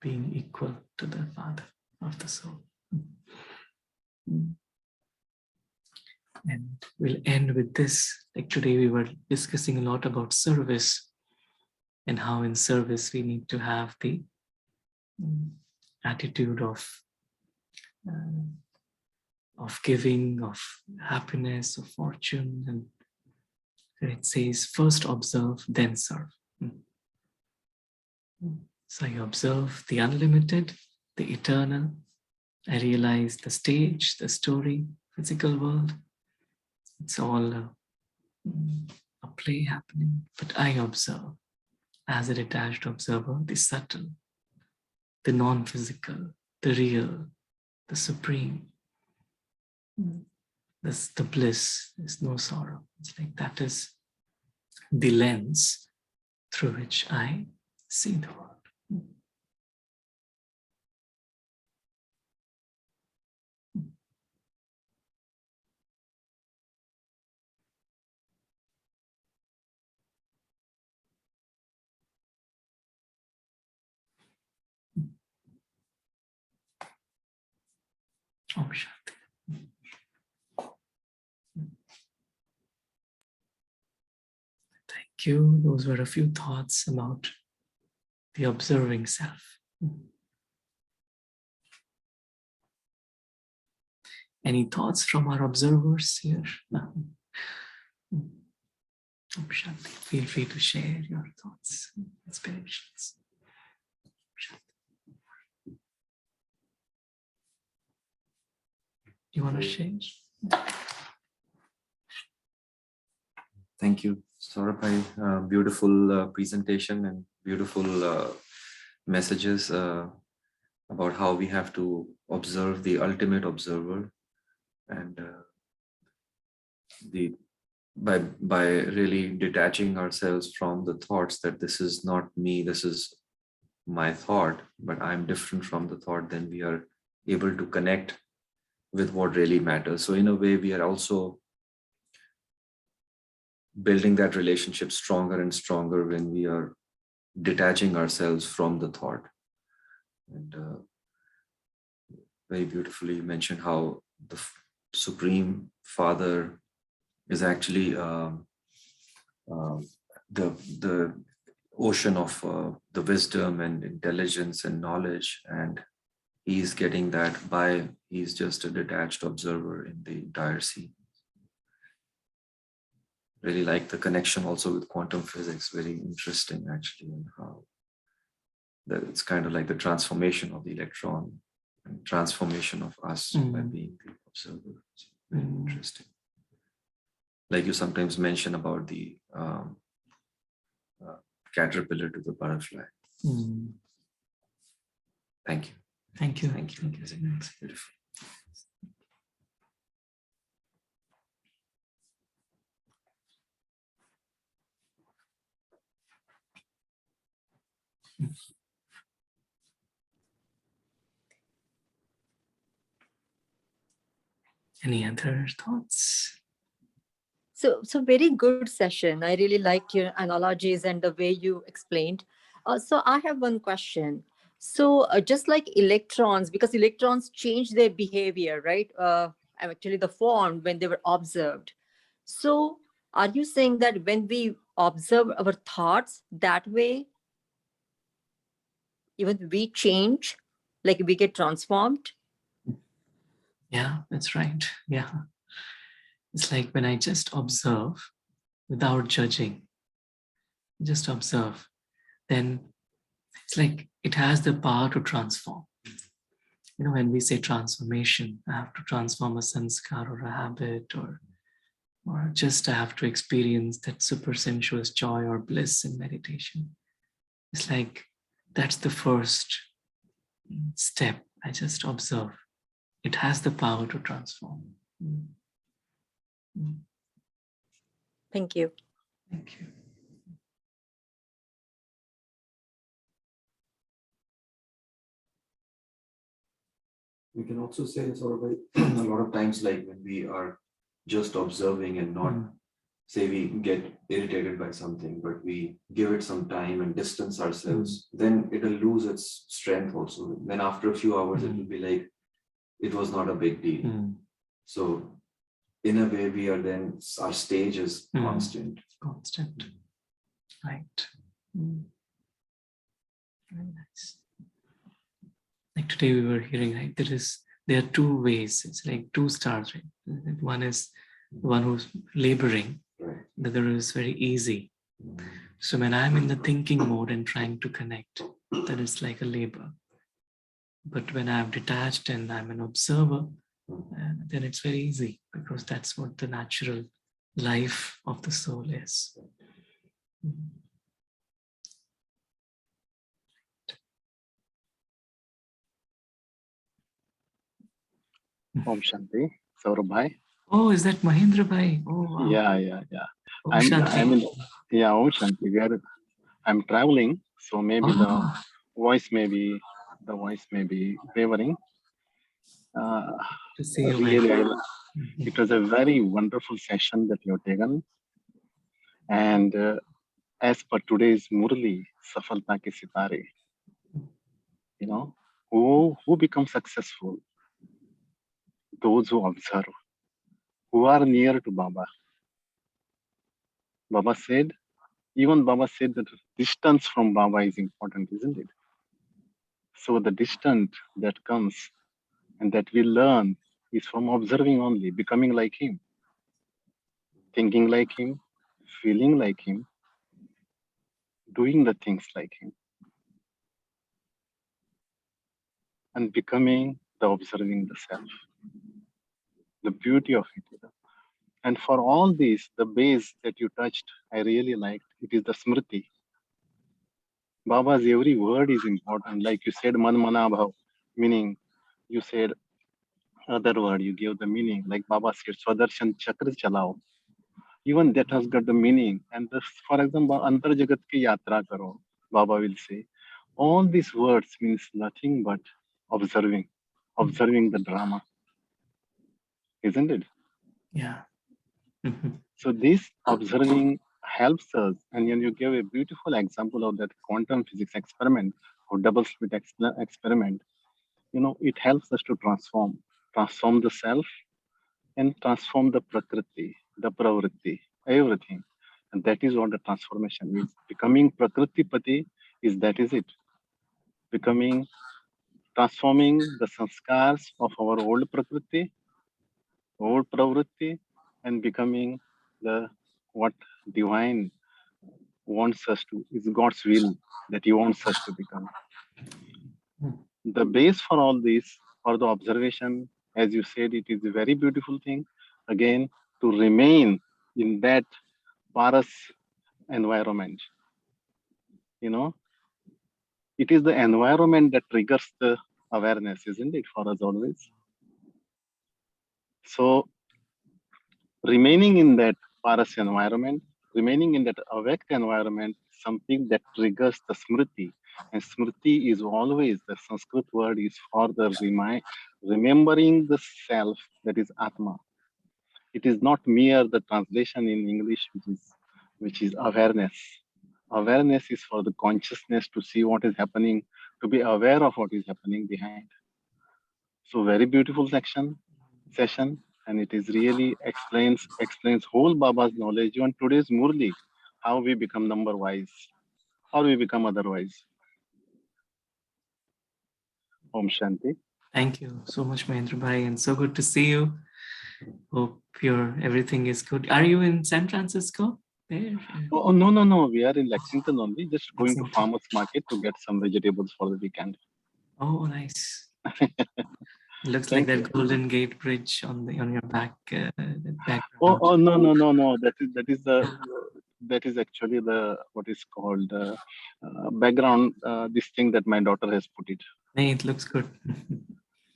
Being equal to the Father of the soul. And we'll end with this. Like today we were discussing a lot about service and how in service we need to have the attitude of giving, of happiness, of fortune. And it says, first observe, then serve. So I observe the unlimited, the eternal. I realize the stage, the story, physical world. It's all a play happening, but I observe as a detached observer, the subtle, the non-physical, the real, the supreme. That's the bliss, there's no sorrow. It's like that is the lens through which I see the world. Om Shanti. Thank you. Those were a few thoughts about the observing self. Any thoughts from our observers here? Om Shanti. Feel free to share your thoughts, inspirations. You want to share? Thank you, Saurabh. Beautiful presentation and beautiful messages about how we have to observe the ultimate observer, and by really detaching ourselves from the thoughts that this is not me, this is my thought, but I'm different from the thought, then we are able to connect with what really matters. So in a way, we are also building that relationship stronger and stronger when we are detaching ourselves from the thought. And very beautifully mentioned how the Supreme Father is actually the ocean of the wisdom and intelligence and knowledge, and he's getting that by he's just a detached observer in the entire scene. Really like the connection also with quantum physics, very interesting actually, and how that it's kind of like the transformation of the electron and transformation of us by being the observer. It's very interesting. Like you sometimes mention about the caterpillar to the butterfly. Thank you. Thank you. Thank you. It's beautiful. Any other thoughts? So very good session. I really liked your analogies and the way you explained. So I have one question. So just like electrons, because electrons change their behavior, right? Actually the form when they were observed. So are you saying that when we observe our thoughts that way, even we change, like we get transformed? Yeah, that's right. Yeah. It's like when I just observe without judging, just observe, then it's like it has the power to transform. You know, when we say transformation, I have to transform a sanskar or a habit, or just I have to experience that super sensuous joy or bliss in meditation. It's like that's the first step. I just observe. It has the power to transform. Thank you. Thank you. We can also say sort of a lot of times, like when we are just observing and not say we get irritated by something, but we give it some time and distance ourselves, then it'll lose its strength also. Then after a few hours, it will be like, it was not a big deal. So in a way we are then, our stage is constant. Constant. Right. Mm. Very nice. Like today we were hearing, right? There are two ways. It's like two stars, right? One is the one who's laboring. Right. The other is very easy. So when I'm in the thinking mode and trying to connect, that is like a labor. But when I'm detached and I'm an observer, then it's very easy, because that's what the natural life of the soul is. Om Shanti, Saurabh Bhai. Oh, is that Mahendra Bhai? Oh, wow. Yeah. Om I'm Shanti. Om Shanti. I'm traveling, so maybe the voice may be wavering. To see you, Really, it was a very wonderful session that you have taken. And as per today's Murli, Safalta Ke Sitare, you know, who become successful? Those who observe, who are near to Baba. Baba said that distance from Baba is important, isn't it? So the distance that comes and that we learn is from observing only, becoming like him, thinking like him, feeling like him, doing the things like him, and becoming the observing the self. The beauty of it. And for all this, the base that you touched, I really liked. It is the Smriti. Baba's every word is important. Like you said, Man Mana Bhav, meaning you said other word, you gave the meaning. Like Baba said, Swadarshan Chakra Chalao. Even that has got the meaning. And this, for example, Antar Jagat ki Yatra Karo, Baba will say. All these words means nothing but observing the drama. Isn't it? Yeah. So this observing helps us, and then you gave a beautiful example of that quantum physics experiment or double slit experiment. It helps us to transform the self and transform the prakriti, the pravritti, everything. And that is what the transformation is. Becoming prakriti pati is it. Transforming the sanskars of our old prakriti, old pravritti, and becoming what divine wants us to, is God's will that he wants us to become. The base for all this, for the observation, as you said, it is a very beautiful thing. Again, to remain in that paras environment. It is the environment that triggers the awareness, isn't it, for us always? So, remaining in that paras environment, remaining in that awake environment, something that triggers the smriti. And smriti is always, the Sanskrit word is for the remembering the self, that is Atma. It is not mere the translation in English, which is awareness. Awareness is for the consciousness to see what is happening, to be aware of what is happening behind. So very beautiful session, and it is really explains whole Baba's knowledge. Even today's Murli, how we become number wise, or we become otherwise. Om Shanti. Thank you so much, Mahendra Bhai, and so good to see you. Hope everything is good. Are you in San Francisco? There? Oh, no. We are in Lexington only, just going to farmers market to get some vegetables for the weekend. Oh, nice. Looks like that Golden Gate Bridge on your back. Oh, no. That is actually what is called background. This thing that my daughter has put it. Hey, it looks good.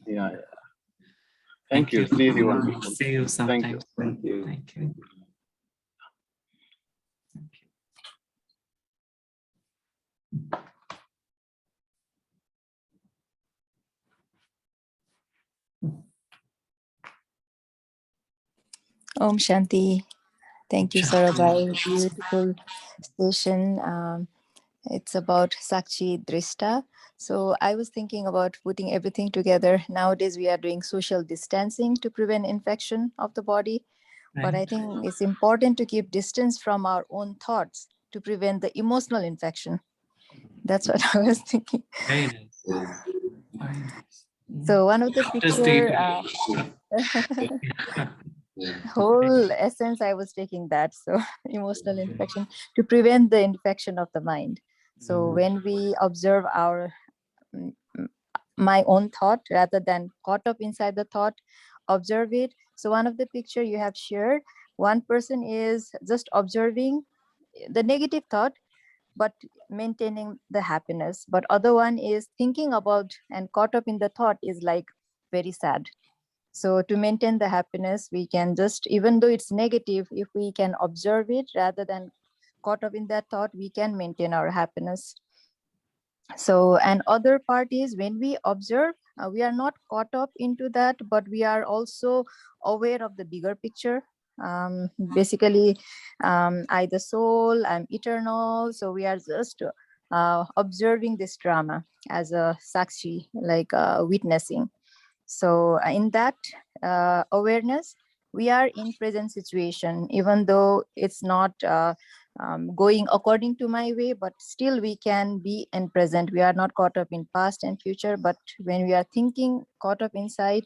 Yeah. Thank you. See you wonderful. See you sometime. Thank you. Thank you. Om Shanti. Thank you, Saurabh. Beautiful session. It's about Sakshi Drishta. So I was thinking about putting everything together. Nowadays, we are doing social distancing to prevent infection of the body. But I think it's important to keep distance from our own thoughts to prevent the emotional infection. That's what I was thinking. Very nice. Very nice. So one of the Just picture, yeah. whole essence, I was taking that. So emotional infection to prevent the infection of the mind. So when we observe our my own thought rather than caught up inside the thought, observe it. So one of the picture you have shared, one person is just observing the negative thought but maintaining the happiness, but other one is thinking about and caught up in the thought is like very sad. So to maintain the happiness, we can just, even though it's negative, if we can observe it rather than caught up in that thought, we can maintain our happiness. So, and other part is when we observe, we are not caught up into that, but we are also aware of the bigger picture. Basically, I the soul, I'm eternal. So we are just observing this drama as a sakshi, like witnessing. So in that awareness, we are in present situation, even though it's not going according to my way, but still we can be in present. We are not caught up in past and future, but when we are thinking caught up inside,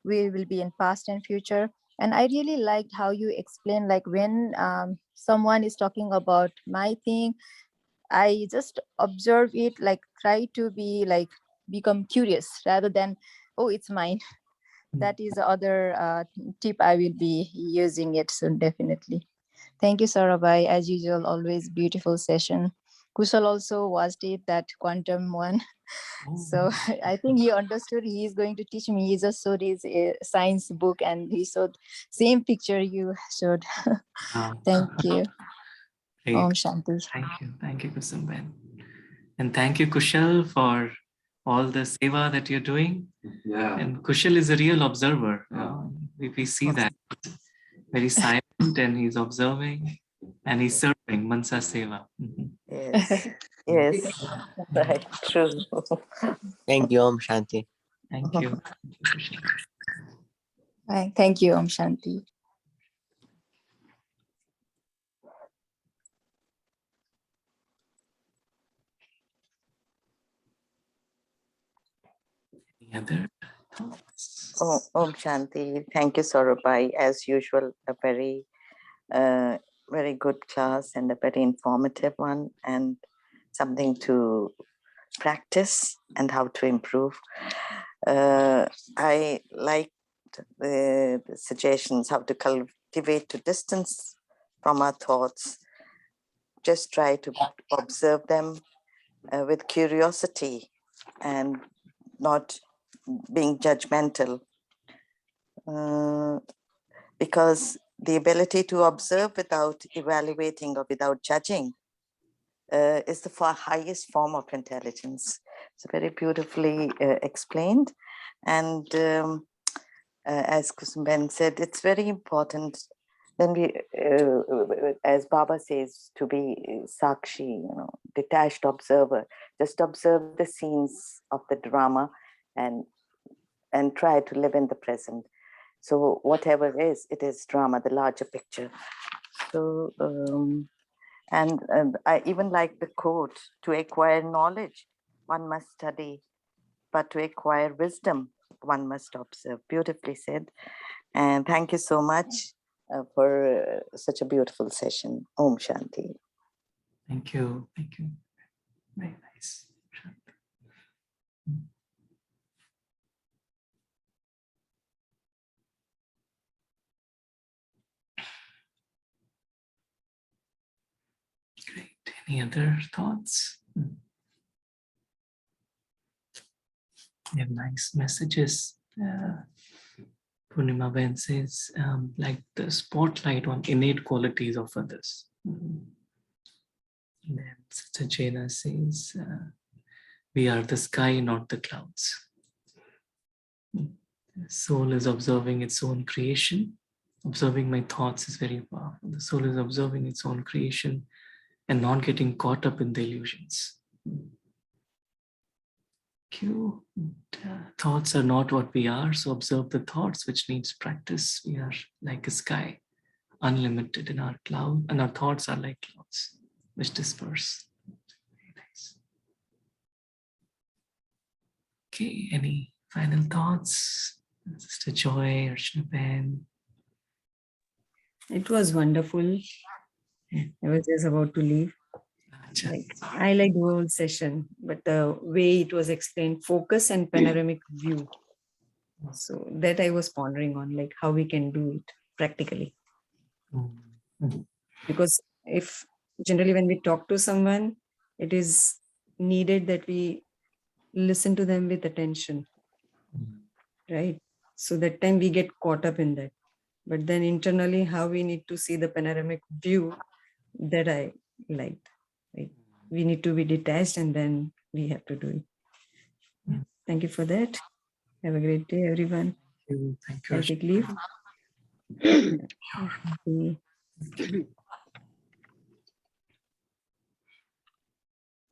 we will be in past and future. And I really liked how you explain, like when someone is talking about my thing, I just observe it, like try to be like become curious rather than, oh, it's mine. That is the other tip I will be using it soon, definitely. Thank you, Sarabhai. As usual, always beautiful session. Kushal also watched it, that quantum one. So I think he understood. He is going to teach me. He just showed his science book and he showed same picture you showed. Thank you. Great. Om Shanti. Thank you, Kusumben. And thank you, Kushal, for all the seva that you're doing. Yeah. And Kushal is a real observer. We see that. Very silent and he's observing and he's serving Mansa Seva. Yes, yes, right, true. Thank you, Om Shanti. Thank you. Thank you, Om Shanti. Any other thoughts? Oh, Om Shanti. Thank you, Saurabhai. As usual, a very, very good class and a very informative one, and something to practice and how to improve. I liked the suggestions how to cultivate to distance from our thoughts. Just try to observe them with curiosity and not being judgmental, because the ability to observe without evaluating or without judging is the far highest form of intelligence. It's very beautifully explained. And as Kusumben said, it's very important then we, as Baba says, to be sakshi, detached observer, just observe the scenes of the drama and try to live in the present. So whatever is, it is drama, the larger picture. So, and I even like the quote, to acquire knowledge, one must study, but to acquire wisdom, one must observe. Beautifully said. And thank you so much for such a beautiful session. Om Shanti. Thank you. Thank you. Very nice. Great. Any other thoughts? We have nice messages. Purnima Ben says, like the spotlight on innate qualities of others. And then Sajena says, we are the sky, not the clouds. The soul is observing its own creation. Observing my thoughts is very powerful. The soul is observing its own creation and not getting caught up in the illusions. Thoughts are not what we are, so observe the thoughts, which needs practice. We are like a sky. unlimited in our cloud, and our thoughts are like clouds which disperse. Very nice. Okay, any final thoughts? Sister Joy or Shnapen? It was wonderful. I was just about to leave. I like the whole session, but the way it was explained, focus and panoramic view. So that I was pondering on, like how we can do it practically. Because if generally when we talk to someone, it is needed that we listen to them with attention, right? So that time we get caught up in that. But then internally, how we need to see the panoramic view, that I liked. Like we need to be detached and then we have to do it. Thank you for that. Have a great day, everyone. Thank you. I'll take leave.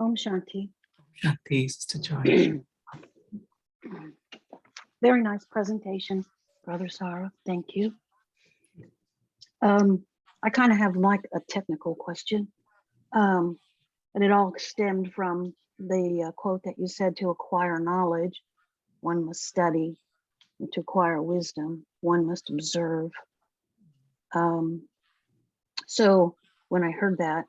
Om Shanti. Shanti, Sister Joy. Very nice presentation, Brother Sarah. Thank you. I kind of have like a technical question. And it all stemmed from the quote that you said, to acquire knowledge, one must study, and to acquire wisdom, one must observe. So when I heard that,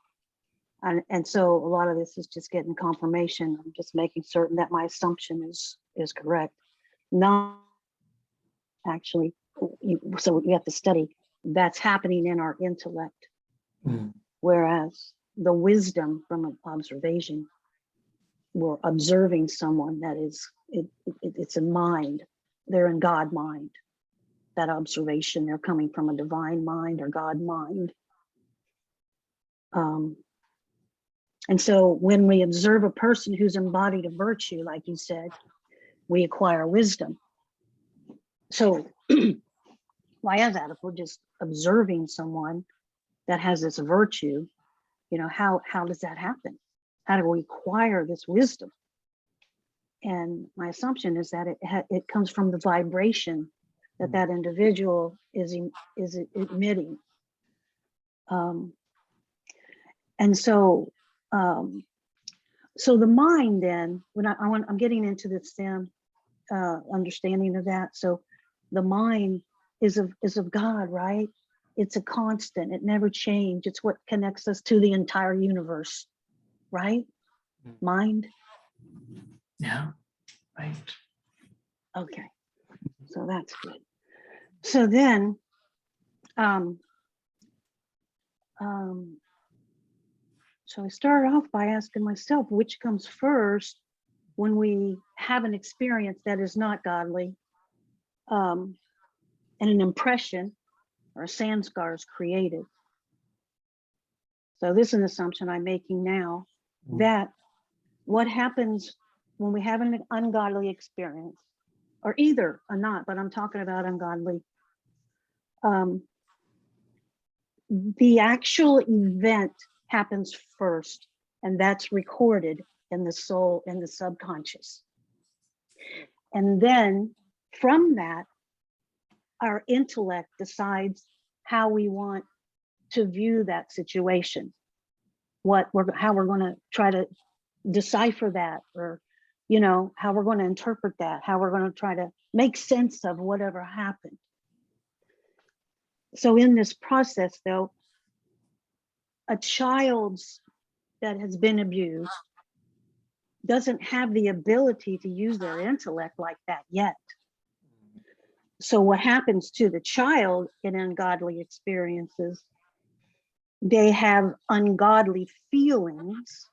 and so a lot of this is just getting confirmation. I'm just making certain that my assumption is correct. Not actually, so you have to study. That's happening in our intellect. Whereas the wisdom from an observation, we're observing someone that is, it's a mind. They're in God mind. That observation, they're coming from a divine mind or God mind. And so when we observe a person who's embodied a virtue, like you said, we acquire wisdom. So why is that? If we're just observing someone that has this virtue, you know, how does that happen? How do we acquire this wisdom? And my assumption is that it comes from the vibration that that individual is emitting. And so, so the mind then, when I'm getting into this understanding of that. So the mind is of God, right? It's a constant, it never changes. It's what connects us to the entire universe, right? Mind. Yeah, right. Okay, so that's good. So then, so I started off by asking myself, which comes first when we have an experience that is not godly, and an impression or a sanskar is created. So this is an assumption I'm making now, that what happens when we have an ungodly experience, or either or not, but I'm talking about ungodly, the actual event happens first, and that's recorded in the soul, in the subconscious. And then from that, our intellect decides how we want to view that situation, how we're going to try to decipher that, or you know, how we're going to interpret that, how we're going to try to make sense of whatever happened. So in this process, though, a child that has been abused doesn't have the ability to use their intellect like that yet. So what happens to the child in ungodly experiences, they have ungodly feelings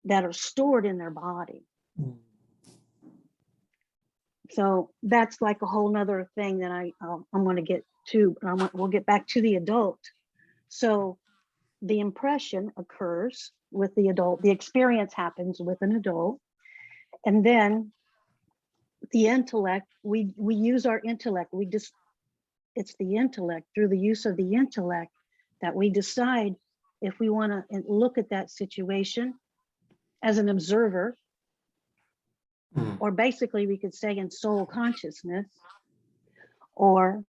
that are stored in their body. So that's like a whole nother thing that I'm going to get to, but we'll get back to the adult. So the impression occurs with the adult, the experience happens with an adult, and then the intellect, we use our intellect, it's the intellect, through the use of the intellect, that we decide if we want to look at that situation as an observer, or basically we could say in soul consciousness, or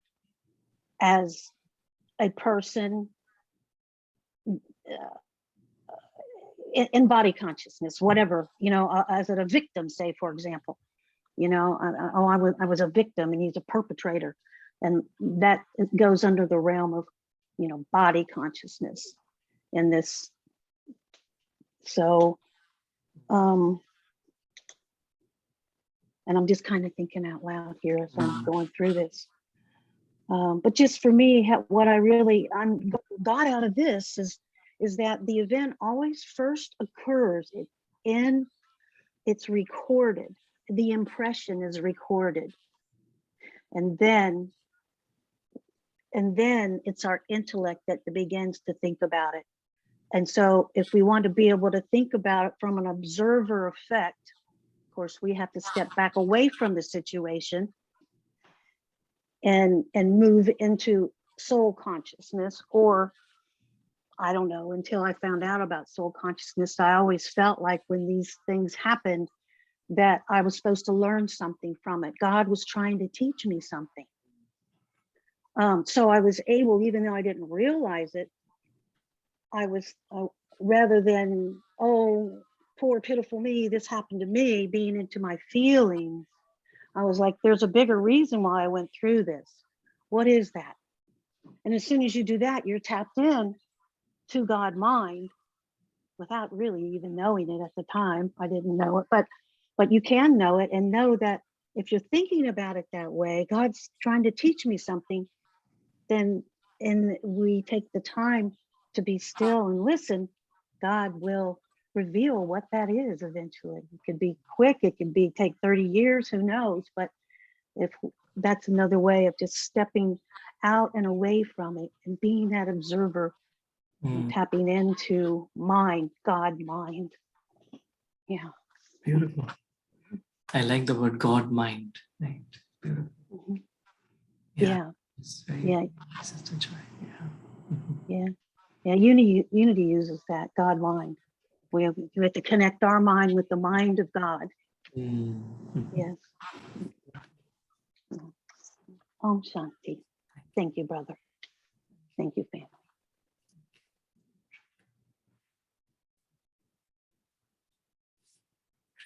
as a person in body consciousness, whatever, as a victim, say, for example, I was a victim and he's a perpetrator. And that goes under the realm of, body consciousness in this. So, and I'm just kind of thinking out loud here as I'm going through this. But just for me, what I really got out of this is that the event always first occurs it's recorded. The impression is recorded. And then it's our intellect that begins to think about it. And so if we want to be able to think about it from an observer effect, of course, we have to step back away from the situation and move into soul consciousness, or I don't know, until I found out about soul consciousness, I always felt like when these things happened that I was supposed to learn something from it. God was trying to teach me something. So I was able, even though I didn't realize it, I was, rather than, oh, poor pitiful me, this happened to me, being into my feelings, I was like, there's a bigger reason why I went through this. What is that? And as soon as you do that, you're tapped in to God mind without really even knowing it at the time. I didn't know it, but you can know it and know that if you're thinking about it that way, God's trying to teach me something, then, and we take the time to be still and listen, God will reveal what that is eventually. It could be quick, it could be take 30 years, who knows? But if that's another way of just stepping out and away from it and being that observer, and tapping into mind, God mind. Yeah. Beautiful. I like the word God mind. Right. Beautiful. Yeah. It's very, Yeah. Sister Joy. Yeah. Yeah. Unity uses that God mind. We have to connect our mind with the mind of God. Yes. Om Shanti. Thank you, brother. Thank you, family.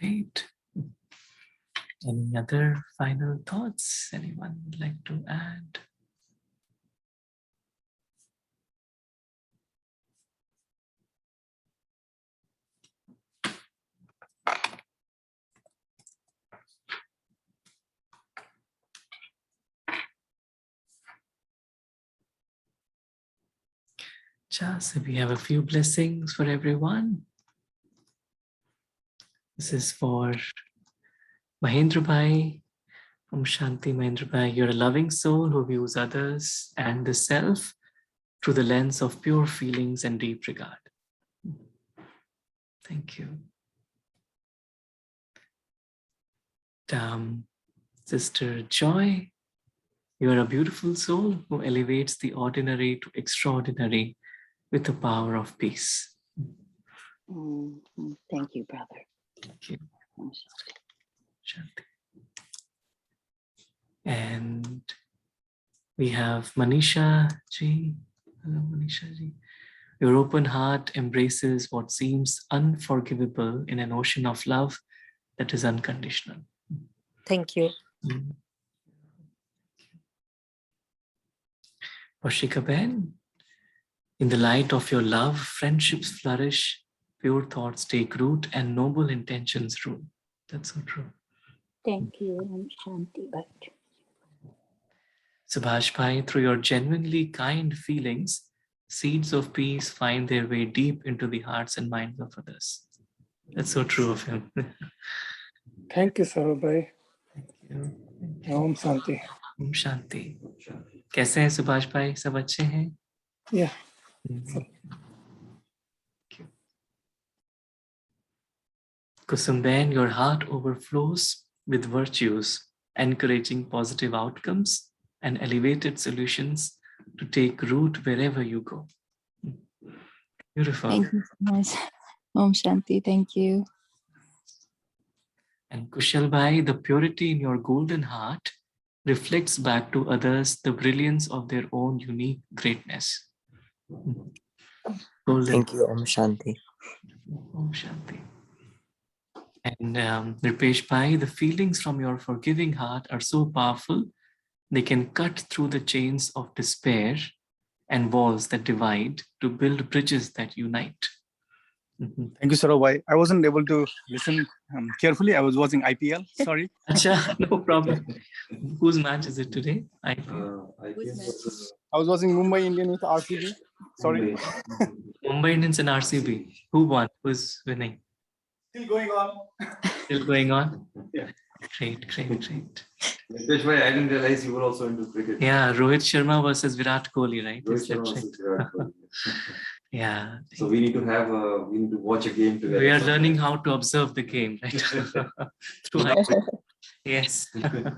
Great. Any other final thoughts anyone would like to add? Just we have a few blessings for everyone. This is for Mahendra Bhai. Om Shanti Mahendra Bhai. You're a loving soul who views others and the self through the lens of pure feelings and deep regard. Thank you. Sister Joy, you are a beautiful soul who elevates the ordinary to extraordinary with the power of peace. Thank you, brother. Thank you. Shanti. And we have Manisha Ji. Hello, Manisha Ji. Your open heart embraces what seems unforgivable in an ocean of love that is unconditional. Thank you. Vashika Ben, in the light of your love, friendships flourish, pure thoughts take root, and noble intentions rule. That's so true. Thank you, Om Shanti. Subhash Bhai, through your genuinely kind feelings, seeds of peace find their way deep into the hearts and minds of others. That's so true of him. Thank you, Sarabhai. Thank you. Om Shanti. Om Shanti. कैसे हैं सुभाष भाई? सब अच्छे हैं? Yeah. Kusumben, your heart overflows with virtues, encouraging positive outcomes and elevated solutions to take root wherever you go. Beautiful. Thank you so much. Om Shanti. Thank you. And Kushal Bhai, the purity in your golden heart reflects back to others the brilliance of their own unique greatness. Golden. Thank you, Om Shanti. Om Shanti. And Ripesh Bhai, the feelings from your forgiving heart are so powerful, they can cut through the chains of despair and walls that divide to build bridges that unite. Thank you, Saurabh. I wasn't able to listen carefully. I was watching IPL. Sorry. Acha, no problem. Whose match is it today? IPL. I was watching Mumbai Indian with RCB. Sorry. Mumbai Indians and RCB. Who won? Who's winning? Still going on. Still going on? Yeah. Great. Ritesh bhai, I didn't realize you were also into cricket. Yeah, Rohit Sharma versus Virat Kohli, right? Rohit Sharma versus Virat Kohli. Yeah. So we need to watch a game together. We are learning how to observe the game, right? Through yes. Yeah.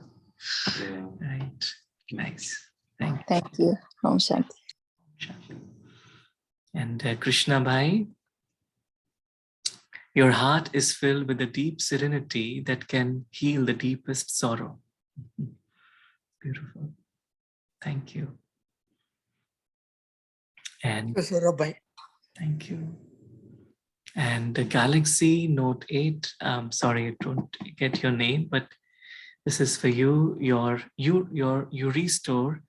Right. Nice. Thank you. Thank you. Om Shanti. And Krishna Bhai, your heart is filled with a deep serenity that can heal the deepest sorrow. Beautiful. Thank you. And thank you. And the Galaxy Note 8, sorry, I don't get your name, but this is for you. You restore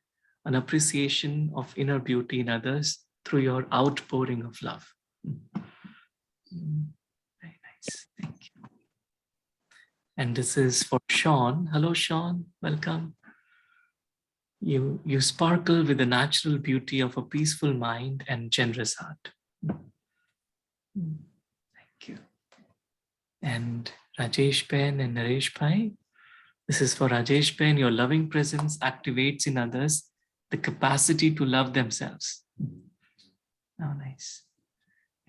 an appreciation of inner beauty in others through your outpouring of love. Very nice. Thank you. And this is for Sean. Hello, Sean. Welcome. You sparkle with the natural beauty of a peaceful mind and generous heart. Thank you. And Rajesh Ben and Naresh Bhai. This is for Rajesh Ben. Your loving presence activates in others the capacity to love themselves. Oh, nice.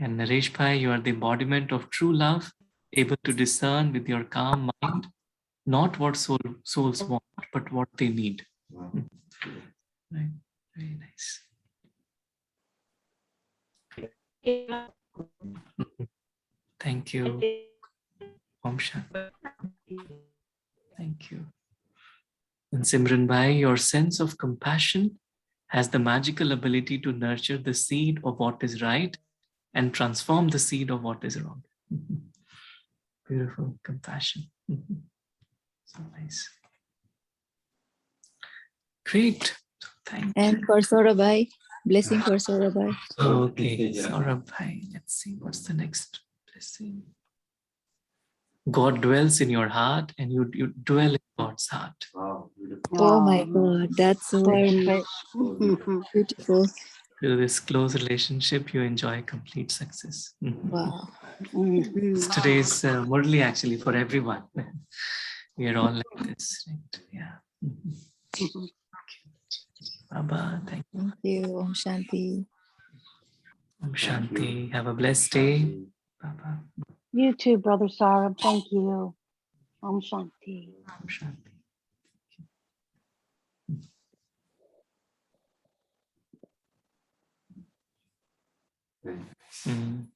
And Naresh Bhai, you are the embodiment of true love, able to discern with your calm mind, not what souls want, but what they need. Right. Very nice. Thank you. Om Shanti. Thank you. And Simran Bhai, your sense of compassion has the magical ability to nurture the seed of what is right and transform the seed of what is wrong. Beautiful compassion. So nice. Great. Thank you. And for Saurabh, blessing for Saurabh. Okay, Saurabh Bhai. Let's see what's the next blessing. God dwells in your heart and you dwell in God's heart. Wow, beautiful. Oh my God, that's so beautiful. Through this close relationship, you enjoy complete success. Wow. It's today's Murli actually for everyone. We are all like this, right? Yeah. Baba, thank you. Thank you. Om Shanti. Om Shanti. Have a blessed day. Baba. You too, Brother Saurabh. Thank you. Om Shanti. Om Shanti. Mm.